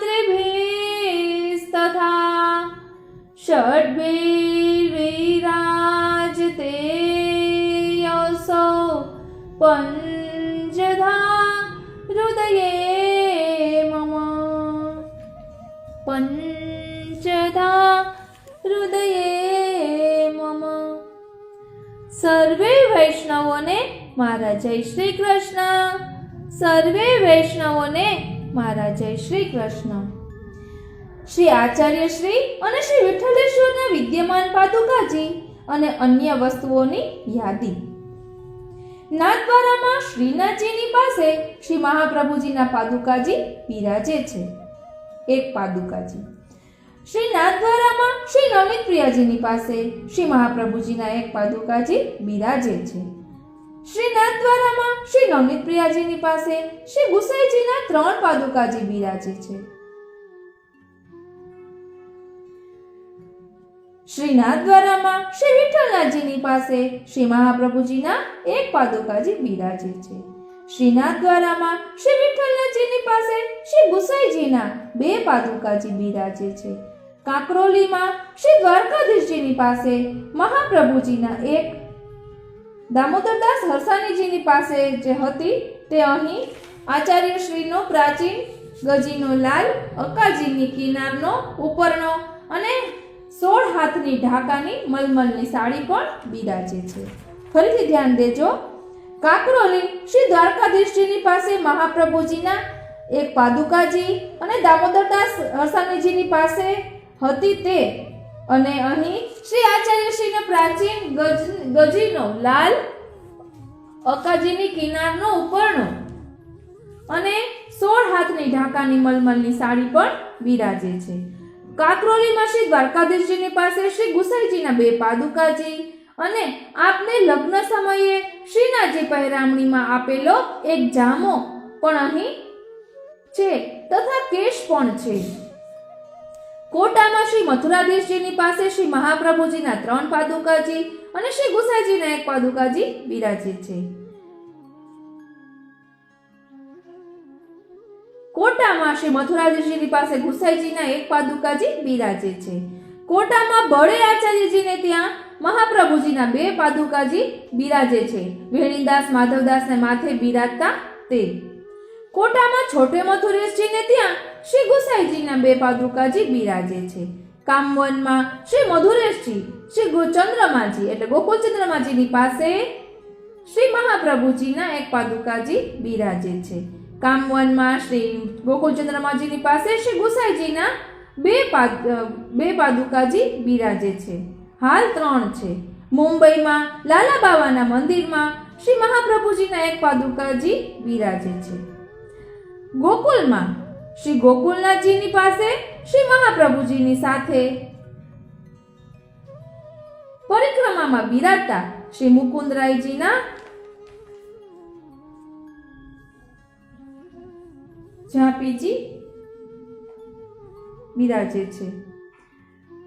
Speaker 1: ત્રિભિस्तथा ષડ્ભિર્વિરાજતે યસો પંચધા હૃદયે મમ. પંચધા હૃદયે મમ. સર્વે વૈષ્ણવોને મારા જય શ્રી કૃષ્ણ. સર્વે વૈષ્ણવોને મારા જય શ્રી કૃષ્ણ. શ્રી આચાર્ય શ્રી અને શ્રી વિઠ્ઠલેશ્વરના વિદ્યમાન પાદુકાજી અને અન્ય વસ્તુઓની યાદી. નાથદ્વારામાં શ્રીનાથજીની પાસે શ્રી મહાપ્રભુજીના પાદુકાજી બિરાજે છે. એક પાદુકાજી. શ્રી નાથદ્વારામાં શ્રી નવનીત પ્રિયાજીની પાસે શ્રી મહાપ્રભુજીના એક પાદુકાજી બિરાજે છે. શ્રી નાથદ્વારામાં શ્રી નવનીત પ્રિયાજીની પાસે શ્રી ગુસાઈજીના 3 પાદુકાજી બિરાજે છે. શ્રી નાથદ્વારામાં શ્રી વિઠ્ઠલનાથજીની પાસે શ્રી મહાપ્રભુજીના એક પાદુકાજી બિરાજે છે.
Speaker 2: શ્રીનાથ દ્વારામાં શ્રી વિઠ્ઠલનાથજીની પાસે શ્રી ગુસાઈજીના 2 પાદુકાજી બિરાજે છે. કાંકરોલીમાં શ્રી દ્વારકાધીશજીની પાસે મહાપ્રભુજીના 1, દામોદરદાસ હરસાણીજીની પાસે જે હતી તે અહીં આચાર્યશ્રીનો પ્રાચીન, ગજીનો લાલ, અક્કાજીની કિનારનો ઉપરનો અને 16 હાથની ઢાકાની મલમલની સાડી પણ બિરાજે છે. ફરીથી ધ્યાન દેજો. કાંકરોલી શ્રી દ્વારકાધીશજીની પાસે મહાપ્રભુજીના 1 પાદુકાજી અને દામોદરદાસ હરસાણીજીની પાસે હતી તે, અને અહીં શ્રી આચાર્યશ્રીનો પ્રાચીન, ગજીનો લાલ, અક્કાજીની કિનારનો ઉપરનો અને 16 હાથની ઢાકાની મલમલની સાડી પણ બિરાજે છે. કાંકરોલીમાં શ્રી દ્વારકાધીશજીની પાસે શ્રી ગુસાઈજીના 2 પાદુકાજી અને આપને લગ્ન સમયે શ્રીનાથજી પહેરામણીમાં આપેલો 1 જામો પણ અહીં છે તથા કેશ પણ છે. કોટામાં શ્રી મથુરાધીશજીની પાસે શ્રી મહાપ્રભુજીના 3 પાદુકાજી અને શ્રી ગુસાઈજીના 1 પાદુકાજી બિરાજે છે. કોટામાં શ્રી મથુરાધીશજીની પાસે ગુસાઈજીના 1 પાદુકાજી બિરાજે છે. કોટામાં બળે આચાર્યજીને ત્યાં મહાપ્રભુજીના 2 પાદુકાજી બિરાજે છે. વેણીદાસ માધવદાસને માથે બિરાજતા તે. કોટામાં છોટે મથુરેશજીને ત્યાં શ્રી ગુસાઈજીના 2 પાદુકાજી બિરાજે છે. કામવનમાં શ્રી મધુરેશજી શ્રી ચંદ્રમાજી એટલે ગોકુળચંદ્રમાજીની પાસે શ્રી મહાપ્રભુજીના 1 પાદુકાજી બિરાજે છે. કામવનમાં શ્રી ગોકુળચંદ્રમાજીની પાસે શ્રી ગુસાઈજીના 2 પાદુકાજી બિરાજે છે. હાલ 3 છે. મુંબઈમાં લાલા બાવાના મંદિરમાં શ્રી મહાપ્રભુજીના 1 પાદુકાજી બિરાજે છે. ગોકુલમાં શ્રી ગોકુલનાથજીની પાસે શ્રી મહાપ્રભુજીની સાથે પરિક્રમામાં બિરાજતા શ્રી મુકુંદરાયજીના ઝાંપીજી બિરાજે છે.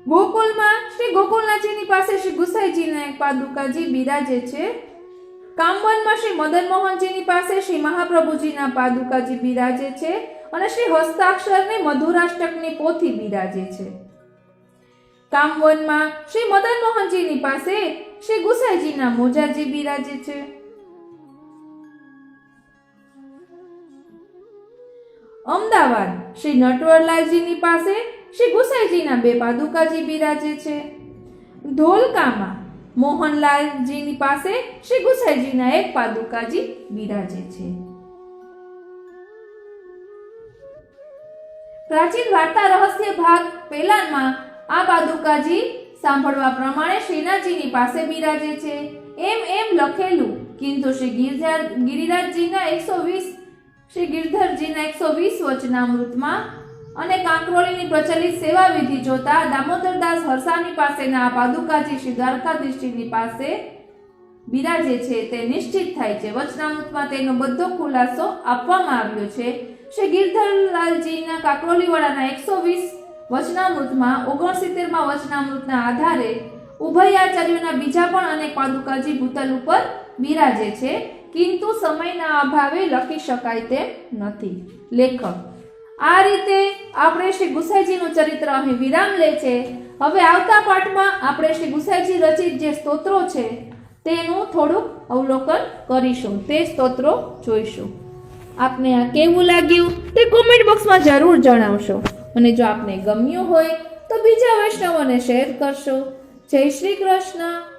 Speaker 2: ગોકુલમાં શ્રી ગોકુલનાથજીની પાસે શ્રી ગુસાઈજીના 1 પાદુકાજી બિરાજે છે. કામવનમાં શ્રી મદન મોહનજીની પાસે શ્રી મહાપ્રભુજીના પાદુકાજી બિરાજે છે અને શ્રી હસ્તાક્ષરની મધુરાષ્ટકની પોથી બિરાજે છે. કામવનમાં શ્રી મદન મોહનજીની પાસે શ્રી ગુસાઈજીના મોજાજી બિરાજે છે. અમદાવાદ શ્રી નટવરલાલજીની પાસે શ્રી ગુસાઈજીના 2 પાદુકાજી બિરાજે છે. ધોલકામાં મોહનલાલજીની પાસે શ્રી ગુસાઈજીના 1 પાદુકાજી બિરાજે છે. પ્રાચીન વાર્તા રહસ્ય ભાગ પહેલામાં આ પાદુકાજી સાંભળવા પ્રમાણે શ્રીનાથજીની પાસે બિરાજે છે એમ લખેલું, કિંતુ શ્રી ગિરિરાજજીના 120 શ્રી ગિરધરજીના 120 વચનામૃતમાં અને કાંકરોલીની પ્રચલિત સેવા વિધિ જોતા દામોદરદાસ હરસાની પાસેના આ પાદુકાજી શ્રી દ્વારકાધીશજીની પાસે બિરાજે છે તે નિશ્ચિત થાય છે. વચનામૃતમાં તેનો બધો ખુલાસો આપવામાં આવ્યો છે. શ્રી ગિરધરલાલજીના કાંકરોલીવાળાના 120 વચનામૃતમાં 69માં વચનામૃતના આધારે ઉભયાચાર્યોના બીજા પણ અનેક પાદુકાજી ભૂતલ ઉપર બિરાજે છે, કિંતુ સમયના અભાવે લખી શકાય તેમ નથી. લેખક આ રીતે આપણે શ્રી ગુસાઈજીનું ચરિત્ર અહીં વિરામ લે છે. હવે આવતા પાઠમાં આપણે શ્રી ગુસાઈજી રચિત જે સ્તોત્રો છે તેનું થોડુંક અવલોકન કરીશું, તે સ્તોત્રો જોઈશું. આપને આ કેવું લાગ્યું તે કોમેન્ટ બોક્સમાં જરૂર જણાવશો અને જો આપને ગમ્યું હોય તો બીજા વૈષ્ણવોને શેર કરશો. જય શ્રી કૃષ્ણ.